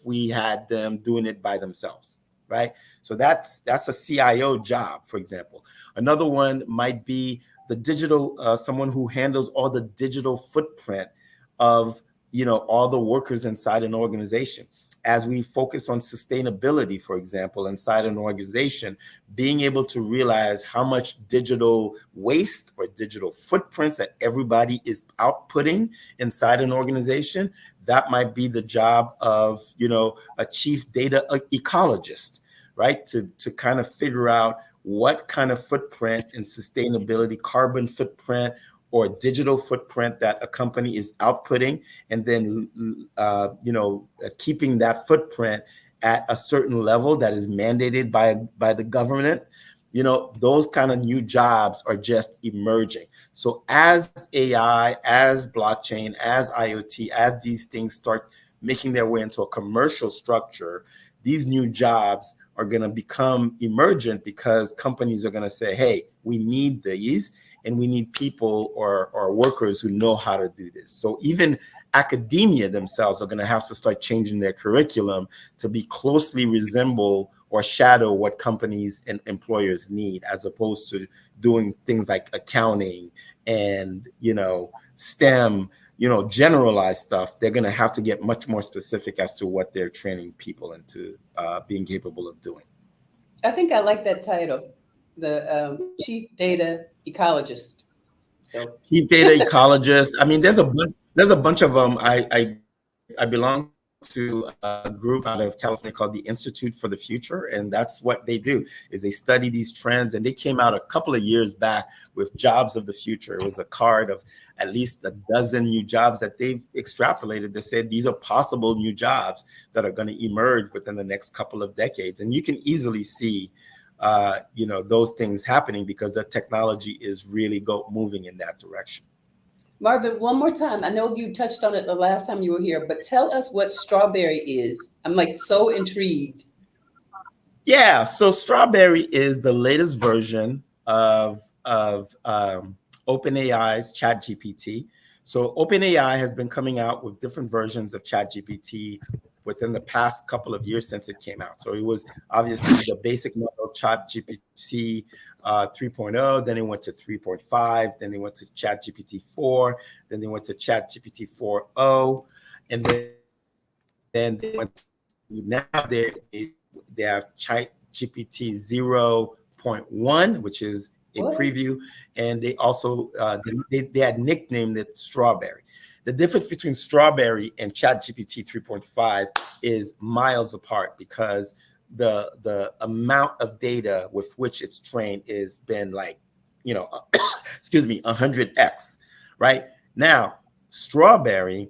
Speaker 4: we had them doing it by themselves, right? So that's a CIO job, for example. Another one might be the digital, someone who handles all the digital footprint of all the workers inside an organization. as we focus on sustainability, for example, inside an organization, being able to realize how much digital waste or digital footprints that everybody is outputting inside an organization, that might be the job of, a chief data ecologist, right? To kind of figure out what kind of footprint and sustainability, carbon footprint, or digital footprint that a company is outputting, and then keeping that footprint at a certain level that is mandated by the government. Those kind of new jobs are just emerging. So as AI, as blockchain, as IoT, as these things start making their way into a commercial structure, these new jobs are going to become emergent, because companies are going to say, hey, we need these, and we need people or workers who know how to do this. So even academia themselves are going to have to start changing their curriculum to be closely resemble or shadow what companies and employers need, as opposed to doing things like accounting and, STEM, generalized stuff. They're going to have to get much more specific as to what they're training people into being capable of doing.
Speaker 3: I think I like that title, the chief data ecologist. So
Speaker 4: chief data ecologist. I mean, there's a bunch of them. I belong to a group out of California called the Institute for the Future, and that's what they do, is they study these trends. And they came out a couple of years back with jobs of the future. It was a card of at least a dozen new jobs that they've extrapolated. They said these are possible new jobs that are going to emerge within the next couple of decades. And you can easily see those things happening, because the technology is really moving in that direction.
Speaker 3: Marvin, one more time. I know you touched on it the last time you were here, but tell us what Strawberry is. I'm so intrigued.
Speaker 4: Yeah, so Strawberry is the latest version of OpenAI's ChatGPT. So OpenAI has been coming out with different versions of ChatGPT within the past couple of years since it came out. So it was obviously the basic model ChatGPT 3.0, then it went to 3.5, then they went to ChatGPT 4, then they went to ChatGPT 4.0, and then they went to, now they have ChatGPT 0.1, which is in preview, and they also they had nicknamed it Strawberry. The difference between Strawberry and ChatGPT 3.5 is miles apart, because the amount of data with which it's trained has been 100x, right? Now, Strawberry,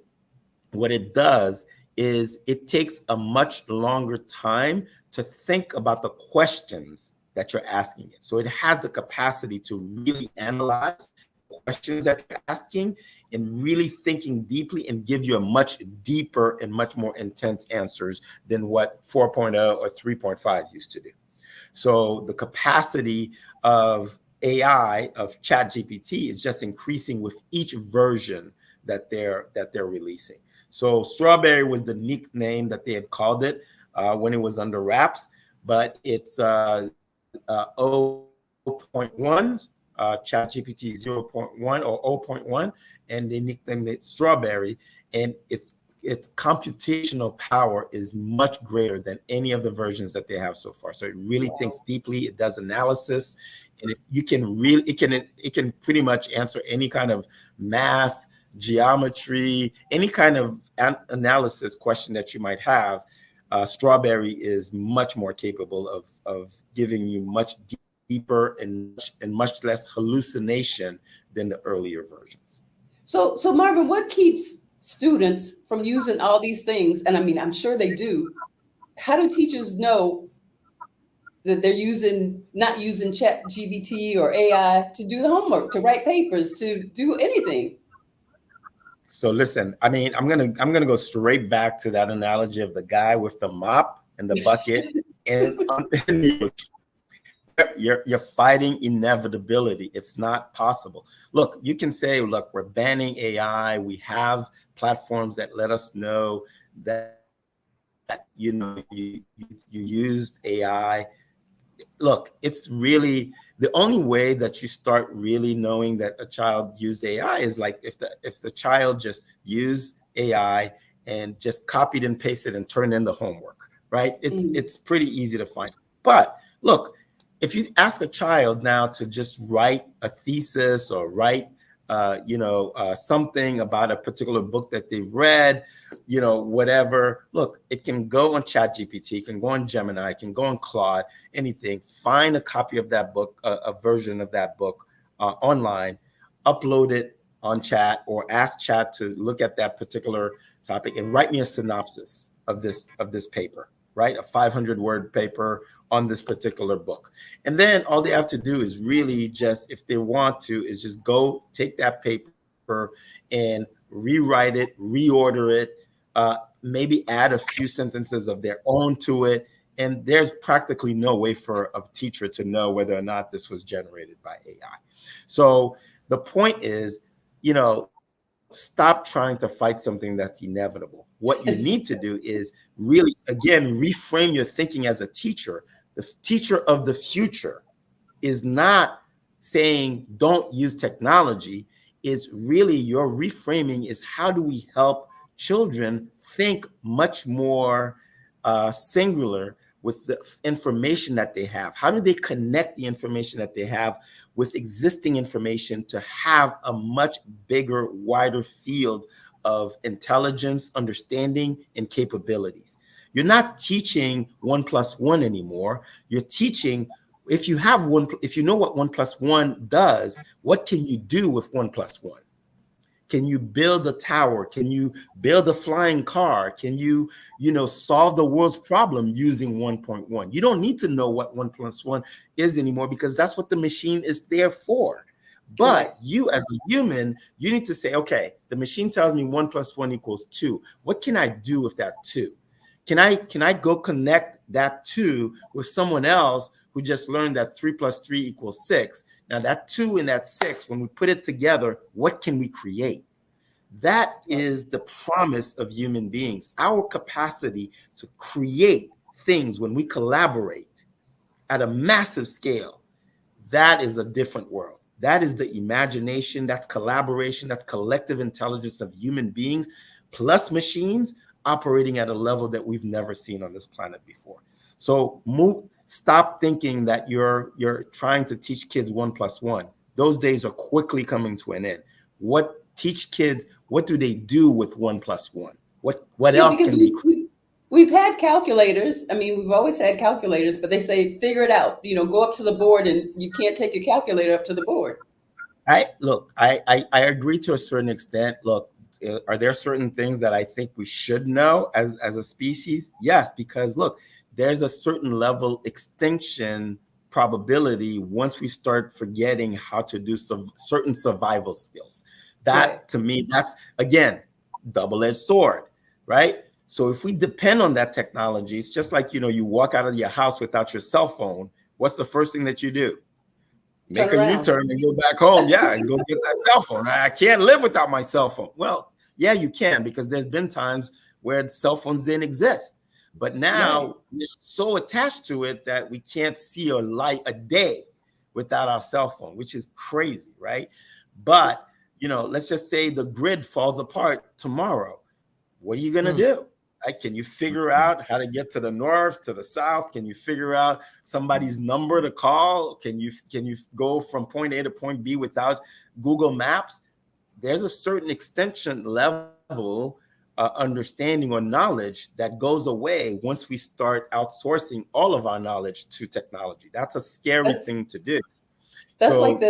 Speaker 4: what it does is it takes a much longer time to think about the questions that you're asking it. So it has the capacity to really analyze questions that you're asking and really thinking deeply, and give you a much deeper and much more intense answers than what 4.0 or 3.5 used to do. So the capacity of AI, of ChatGPT, is just increasing with each version that they're releasing. So Strawberry was the nickname that they had called it when it was under wraps, but it's 0.1, ChatGPT 0.1 or 0.1, and they nicknamed it Strawberry, and its computational power is much greater than any of the versions that they have so far. So it really thinks deeply, it does analysis, and it can pretty much answer any kind of math, geometry, any kind of analysis question that you might have. Strawberry is much more capable of giving you much deeper and much less hallucination than the earlier versions.
Speaker 3: So Marvin, what keeps students from using all these things? And I mean, I'm sure they do. How do teachers know that they're not using ChatGPT or AI to do the homework, to write papers, to do anything?
Speaker 4: So listen, I mean, I'm gonna go straight back to that analogy of the guy with the mop and the bucket, and you're fighting inevitability. It's not possible. Look, you can say, look, we're banning AI. We have platforms that let us know that you used AI. Look, it's really the only way that you start really knowing that a child used AI is like if the child just used AI and just copied and pasted and turned in the homework, right?
Speaker 3: Mm.
Speaker 4: It's pretty easy to find. But look, if you ask a child now to just write a thesis or write something about a particular book that they've read, whatever. Look, it can go on ChatGPT, it can go on Gemini, it can go on Claude, anything. Find a copy of that book, a version of that book online, upload it on Chat, or ask Chat to look at that particular topic and write me a synopsis of this paper, right? A 500-word paper on this particular book. And then all they have to do is really just, if they want to, is just go take that paper and rewrite it, reorder it, maybe add a few sentences of their own to it. And there's practically no way for a teacher to know whether or not this was generated by AI. So the point is, stop trying to fight something that's inevitable. What you need to do is really, again, reframe your thinking as a teacher. The teacher of the future is not saying don't use technology. Is really your reframing is, how do we help children think much more singular with the information that they have? How do they connect the information that they have with existing information to have a much bigger, wider field of intelligence, understanding, and capabilities? You're not teaching 1 + 1 anymore. You're teaching, if you know what 1 + 1 does, what can you do with 1 + 1? Can you build a tower? Can you build a flying car? Can you, solve the world's problem using 1.1? You don't need to know what 1 + 1 is anymore, because that's what the machine is there for. But you, as a human, you need to say, okay, the machine tells me 1 + 1 = 2. What can I do with that 2? Can I go connect that 2 with someone else who just learned that 3 + 3 = 6? Now that 2 and that 6, when we put it together, what can we create? That is the promise of human beings. Our capacity to create things when we collaborate at a massive scale. That is a different world. That is the imagination, that's collaboration, that's collective intelligence of human beings plus machines operating at a level that we've never seen on this planet before. So stop thinking that you're trying to teach kids 1 + 1. Those days are quickly coming to an end. Teach kids, what do they do with 1 + 1? What else can they create?
Speaker 3: We've had calculators. I mean, we've always had calculators, but they say, figure it out. Go up to the board, and you can't take your calculator up to the board.
Speaker 4: I agree to a certain extent. Look, are there certain things that I think we should know as a species? Yes, because look, there's a certain level extinction probability once we start forgetting how to do some certain survival skills. That, to me, that's, again, double-edged sword, right? So if we depend on that technology, it's just like, you walk out of your house without your cell phone. What's the first thing that you do? Make a U-turn and go back home. Yeah, and go get that cell phone. I can't live without my cell phone. Well, yeah, you can, because there's been times where cell phones didn't exist. But now we're so attached to it that we can't see or light a day without our cell phone, which is crazy, right? But, let's just say the grid falls apart tomorrow. What are you going to do? Right? Can you figure out how to get to the north, to the south? Can you figure out somebody's number to call? Can you go from point A to point B without Google Maps? There's a certain extension level understanding or knowledge that goes away once we start outsourcing all of our knowledge to technology. That's a scary thing to do.
Speaker 3: That's like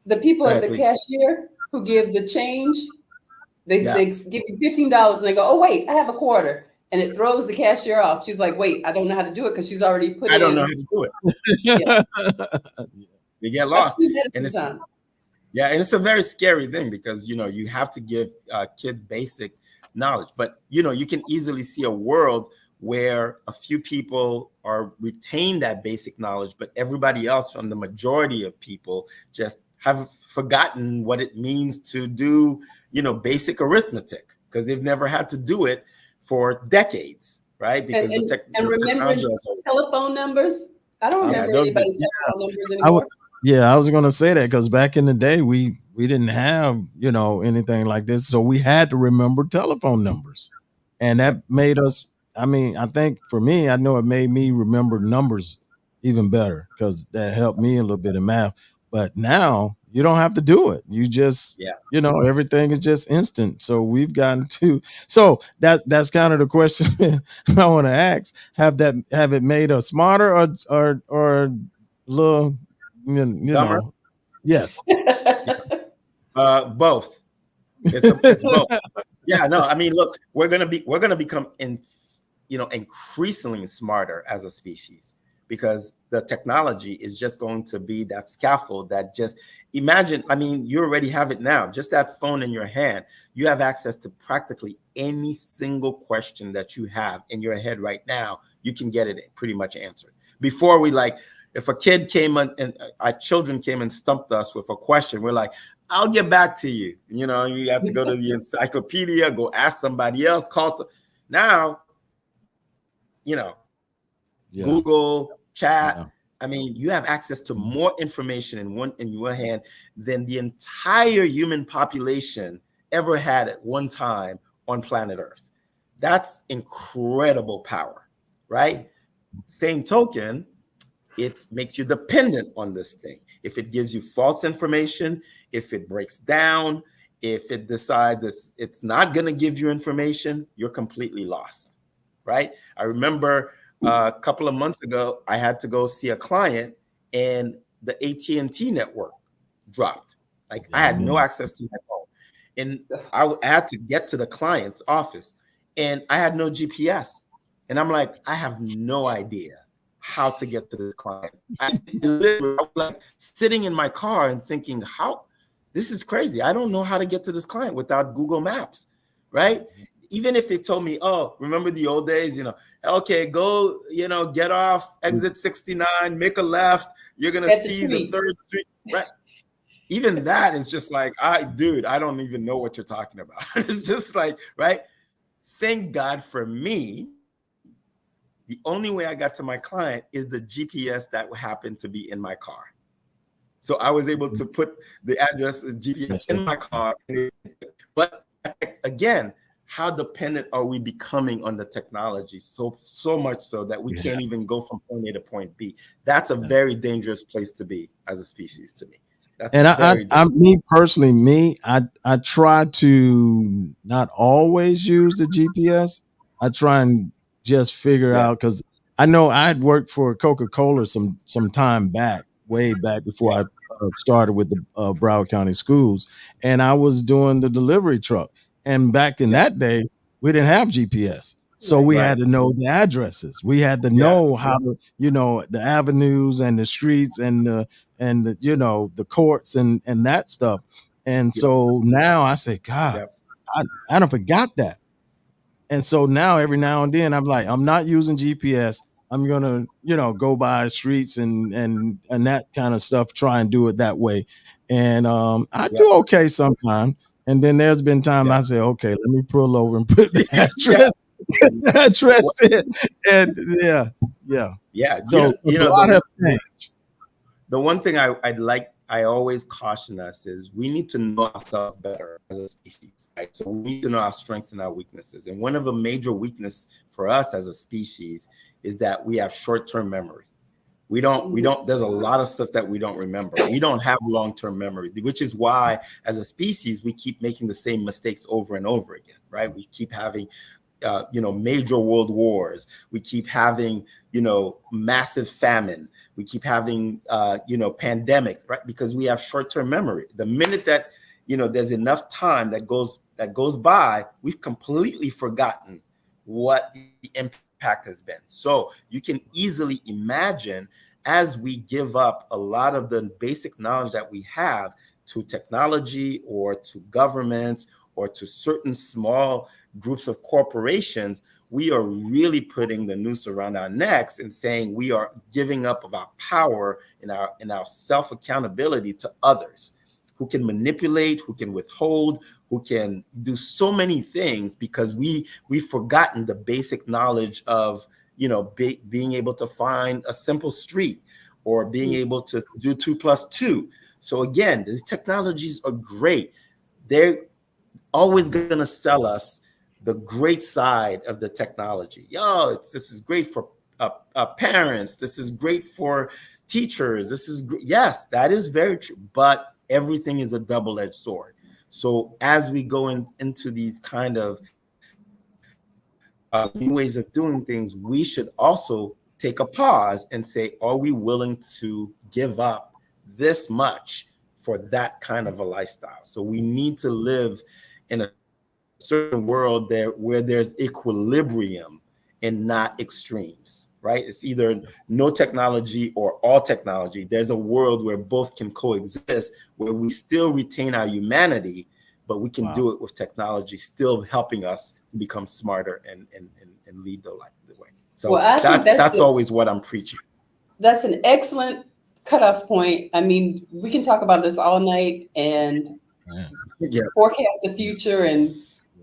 Speaker 3: the people at the cashier who give the change. They give you $15 and they go, oh, wait, I have a quarter. And it throws the cashier off. She's like, wait, I don't know how to do it, because she's already put in.
Speaker 4: I don't know how to do it. You get lost. And it's a very scary thing, because, you have to give kids basic knowledge. But, you can easily see a world where a few people retain that basic knowledge, but everybody else, from the majority of people, just have forgotten what it means to do, basic arithmetic, because they've never had to do it for decades, right? Because
Speaker 3: and remembering telephone numbers. I don't remember anybody's telephone numbers anymore.
Speaker 2: Yeah, I was going to say that because back in the day, we didn't have, anything like this, so we had to remember telephone numbers, and that made us. I mean, I think for me, I know it made me remember numbers even better because that helped me a little bit in math. But now you don't have to do it. You just,
Speaker 4: Yeah.
Speaker 2: everything is just instant. So we've gotten to. So that's kind of the question I want to ask. Have it made us smarter or a little
Speaker 4: Dumber?
Speaker 2: yes.
Speaker 4: Both. It's both. Yeah, no, I mean, look, we're gonna become increasingly smarter as a species because the technology is just going to be that scaffold that just imagine. I mean, you already have it now. Just that phone in your hand, you have access to practically any single question that you have in your head right now. You can get it pretty much answered. Before if a kid came and our children came and stumped us with a question, we're like, I'll get back to you. You have to go to the encyclopedia, go ask somebody else, now,
Speaker 2: Yeah.
Speaker 4: Google, chat.
Speaker 2: Yeah.
Speaker 4: I mean, you have access to more information in your hand than the entire human population ever had at one time on planet Earth. That's incredible power, right? Same token, it makes you dependent on this thing. If it gives you false information, if it breaks down, if it decides it's not going to give you information, you're completely lost, right? I remember a couple of months ago, I had to go see a client and the AT&T network dropped. Like I had no access to my phone. And I had to get to the client's office and I had no GPS. And I'm like, I have no idea how to get to this client. I was like sitting in my car and thinking, this is crazy. I don't know how to get to this client without Google Maps, right? Even if they told me, oh, remember the old days, okay, go, get off exit 69, make a left, you're going to see the 3rd Street, right? Even that is just like, dude, I don't even know what you're talking about. It's just like, right? Thank God for me. The only way I got to my client is the GPS that happened to be in my car. So I was able to put the address of GPS in my car. But again, how dependent are we becoming on the technology? So much so that we can't even go from point A to point B. That's a very dangerous place to be as a species to me.
Speaker 2: And me personally, I try to not always use the GPS. I try and just figure out, because I know I had worked for Coca-Cola some time back, way back before I started with the Broward County schools, and I was doing the delivery truck. And back in that day, we didn't have GPS. So we had to know the addresses. We had to know how to, the avenues and the streets and the courts and that stuff. And so now I say, God, I don't forgot that. And so now every now and then I'm like, I'm not using GPS. I'm gonna, go by streets and that kind of stuff, try and do it that way. And I do okay sometimes. And then there's been time I say, okay, let me pull over and put the address in. And
Speaker 4: yeah.
Speaker 2: So a lot have changed.
Speaker 4: The one thing I always caution us is we need to know ourselves better as a species, right? So we need to know our strengths and our weaknesses. And one of the major weaknesses for us as a species is that we have short-term memory. We don't, there's a lot of stuff that we don't remember. We don't have long-term memory, which is why as a species, we keep making the same mistakes over and over again, right? We keep having, major world wars. We keep having, massive famine. We keep having, pandemics, right? Because we have short-term memory. The minute that, there's enough time that goes by, we've completely forgotten what the impact has been. So you can easily imagine, as we give up a lot of the basic knowledge that we have to technology or to governments or to certain small groups of corporations, we are really putting the noose around our necks and saying we are giving up of our power and our self-accountability to others who can manipulate, who can withhold, who can do so many things because we've forgotten the basic knowledge of being able to find a simple street or being able to do 2 plus 2. So again, these technologies are great. They're always going to sell us the great side of the technology. This is great for parents. This is great for teachers. Yes, that is very true. But everything is a double-edged sword. So as we go into these kind of new ways of doing things, we should also take a pause and say, are we willing to give up this much for that kind of a lifestyle? So we need to live in a certain world where there's equilibrium and not extremes, right? It's either no technology or all technology. There's a world where both can coexist, where we still retain our humanity, but we can do it with technology still helping us to become smarter and lead the way. So that's always what I'm preaching.
Speaker 3: That's an excellent cutoff point. I mean, we can talk about this all night and forecast the future and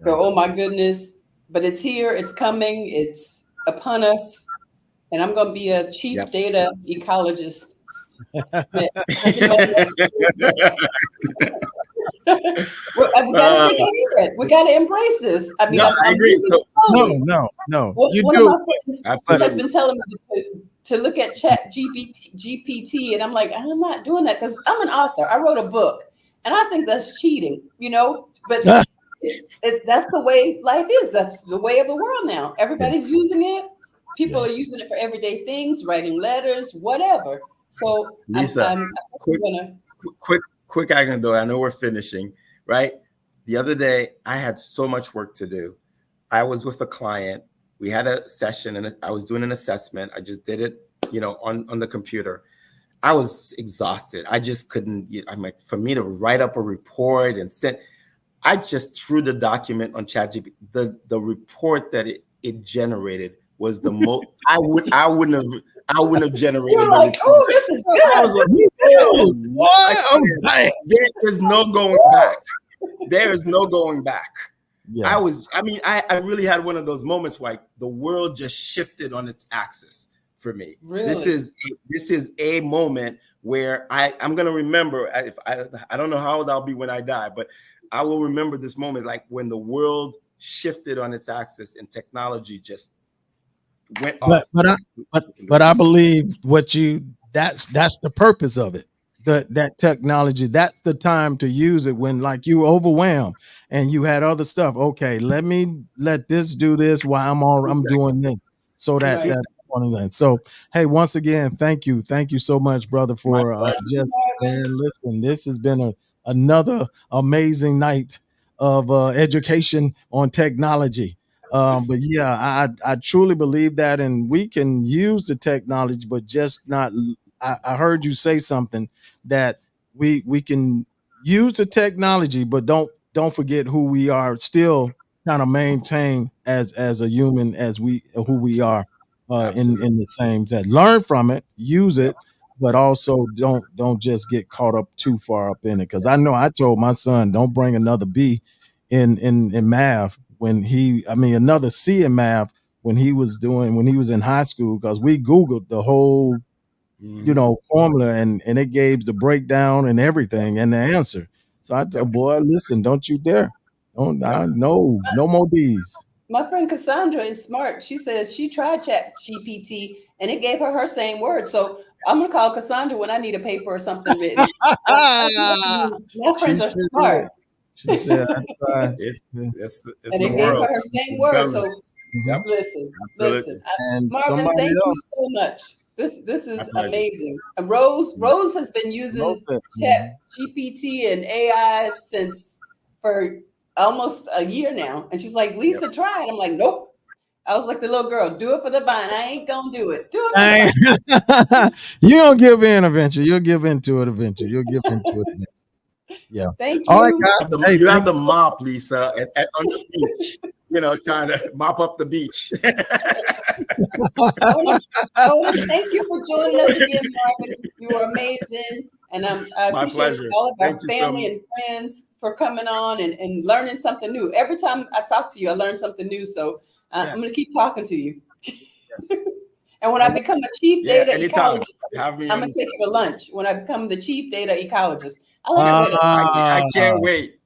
Speaker 3: go, oh my goodness, but it's here, it's coming, it's upon us. And I'm going to be a chief data ecologist. We got to embrace this. I mean,
Speaker 4: I agree.
Speaker 2: No.
Speaker 3: One of my friends has been telling me to look at Chat GPT, and I'm like, I'm not doing that because I'm an author. I wrote a book, and I think that's cheating, But that's the way life is. That's the way of the world now. Everybody's using it. People are using it for everyday things, writing letters, whatever. So,
Speaker 4: Lisa, quick anecdote. I know we're finishing, right? The other day, I had so much work to do. I was with a client. We had a session, and I was doing an assessment. I just did it, on the computer. I was exhausted. I just couldn't. I'm like, for me to write up a report and send. I just threw the document on ChatGPT. The report that it generated was the most. I wouldn't have generated.
Speaker 3: You're like, oh, this is good.
Speaker 4: I was like, there is no going back. There is no going back. Yeah. I really had one of those moments where the world just shifted on its axis for me.
Speaker 3: Really?
Speaker 4: This is a moment where I'm gonna remember. I don't know how old I'll be when I die, but I will remember this moment, like when the world shifted on its axis and technology just went off.
Speaker 2: But I believe that's the purpose of it. That technology, that's the time to use it when like you were overwhelmed and you had other stuff. Okay, let this do this while I'm doing this. So that's one of them. So hey, once again, thank you so much, brother, for listen. This has been another amazing night of education on technology. But yeah, I truly believe that, and we can use the technology, but just not. I heard you say something that we can use the technology, but don't forget who we are. Still, kind of maintain as a human as who we are in the same set. Learn from it, use it, but also don't just get caught up too far up in it. Because I know I told my son, don't bring another B in math another C in math when he was in high school, because we Googled the whole formula and it gave the breakdown and everything and the answer. So I tell boy, listen, don't you dare. No more D's.
Speaker 3: My friend Cassandra is smart. She says she tried Chat GPT and it gave her same word. So I'm gonna call Cassandra when I need a paper or something written. My friends are smart.
Speaker 2: She said,
Speaker 4: it's
Speaker 3: and
Speaker 4: it
Speaker 3: gave her her same word. So listen. Marvin, thank you so much. This is amazing. And Rose has been using Chat GPT and AI for almost a year now. And she's like, Lisa, try it. I'm like, nope. I was like the little girl, do it for the vine. I ain't gonna do it. Do it for the vine.
Speaker 2: You don't give in eventually. You'll give into it eventually. Yeah.
Speaker 3: Thank you.
Speaker 2: All right, guys.
Speaker 4: You have the mop, Lisa, on the beach. Trying to mop up the beach.
Speaker 3: Thank you for joining us again, Marvin. You were amazing. And I appreciate all of our family and friends for coming on and learning something new. Every time I talk to you, I learn something new. So I'm going to keep talking to you.
Speaker 2: Yes.
Speaker 3: And when I become a chief data
Speaker 4: anytime.
Speaker 3: ecologist,
Speaker 4: Have me
Speaker 3: I'm
Speaker 4: on.
Speaker 3: gonna take you to lunch. When I become the chief data ecologist,
Speaker 4: I can't wait.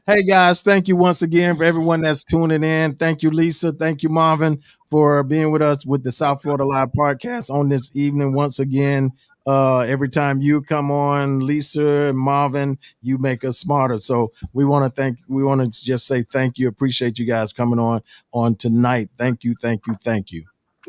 Speaker 2: Hey guys, thank you once again for everyone that's tuning in. Thank you, Lisa. Thank you, Marvin, for being with us with the South Florida Live podcast on this evening. Once again, every time you come on, Lisa and Marvin, you make us smarter. So we want to just say thank you. Appreciate you guys coming on tonight. Thank you.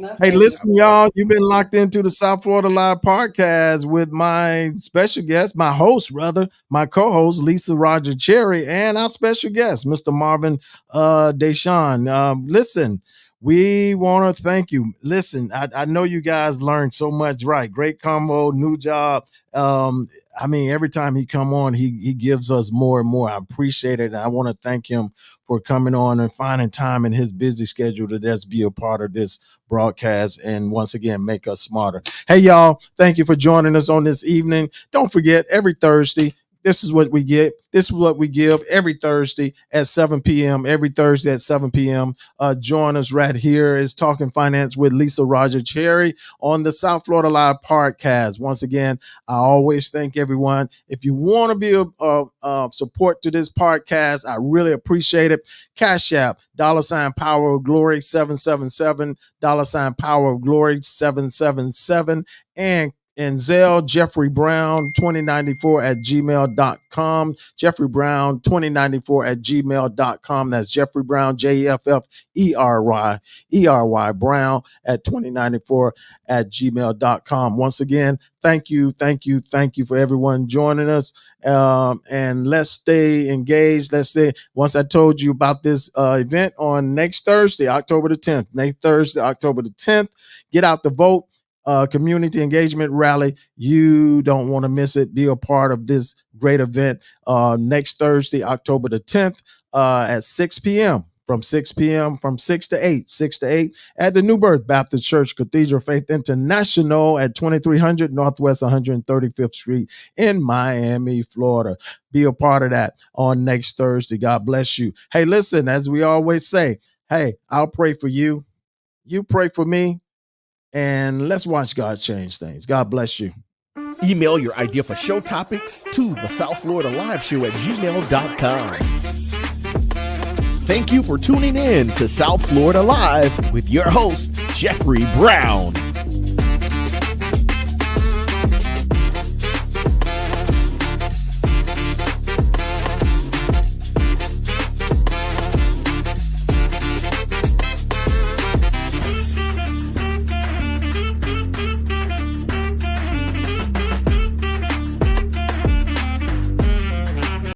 Speaker 3: No,
Speaker 2: Hey,
Speaker 3: thank
Speaker 2: listen,
Speaker 3: you.
Speaker 2: y'all, you've been locked into the South Florida Live podcast with my special guest, my host, rather, my co-host, Lisa Roger Cherry, and our special guest, Mr. Marvin Deshawn. Listen, we want to thank you. Listen, I know you guys learned so much, right? Great combo, new job. I mean, every time he come on, he gives us more and more. I appreciate it. And I want to thank him for coming on and finding time in his busy schedule to just be a part of this broadcast and once again make us smarter. Hey, y'all, thank you for joining us on this evening. Don't forget, every Thursday, this is what we get. This is what we give every Thursday at 7 p.m. Every Thursday at 7 p.m. Join us right here. Is Talking Finance with Lisa Roger Cherry on the South Florida Live podcast. Once again, I always thank everyone. If you want to be a support to this podcast, I really appreciate it. Cash App, $ Power of Glory 777, $ Power of Glory 777, and Zelle, Jeffrey Brown 2094 at gmail.com. Jeffrey Brown 2094 at gmail.com. That's Jeffrey Brown, JEFFERY Brown at 2094 at gmail.com. Once again, thank you for everyone joining us. And let's stay engaged. Once I told you about this event on next Thursday, October the 10th, get out the vote. Community engagement rally. You don't want to miss it. Be a part of this great event next Thursday, October the 10th at 6 p.m. From 6 to 8 at the New Birth Baptist Church Cathedral Faith International at 2300 Northwest 135th Street in Miami, Florida. Be a part of that on next Thursday. God bless you. Hey, listen, as we always say, hey, I'll pray for you. You pray for me. And let's watch God change things. God bless you.
Speaker 1: Email your idea for show topics to the South Florida Live Show at gmail.com. Thank you for tuning in to South Florida Live with your host, Jeffrey Brown.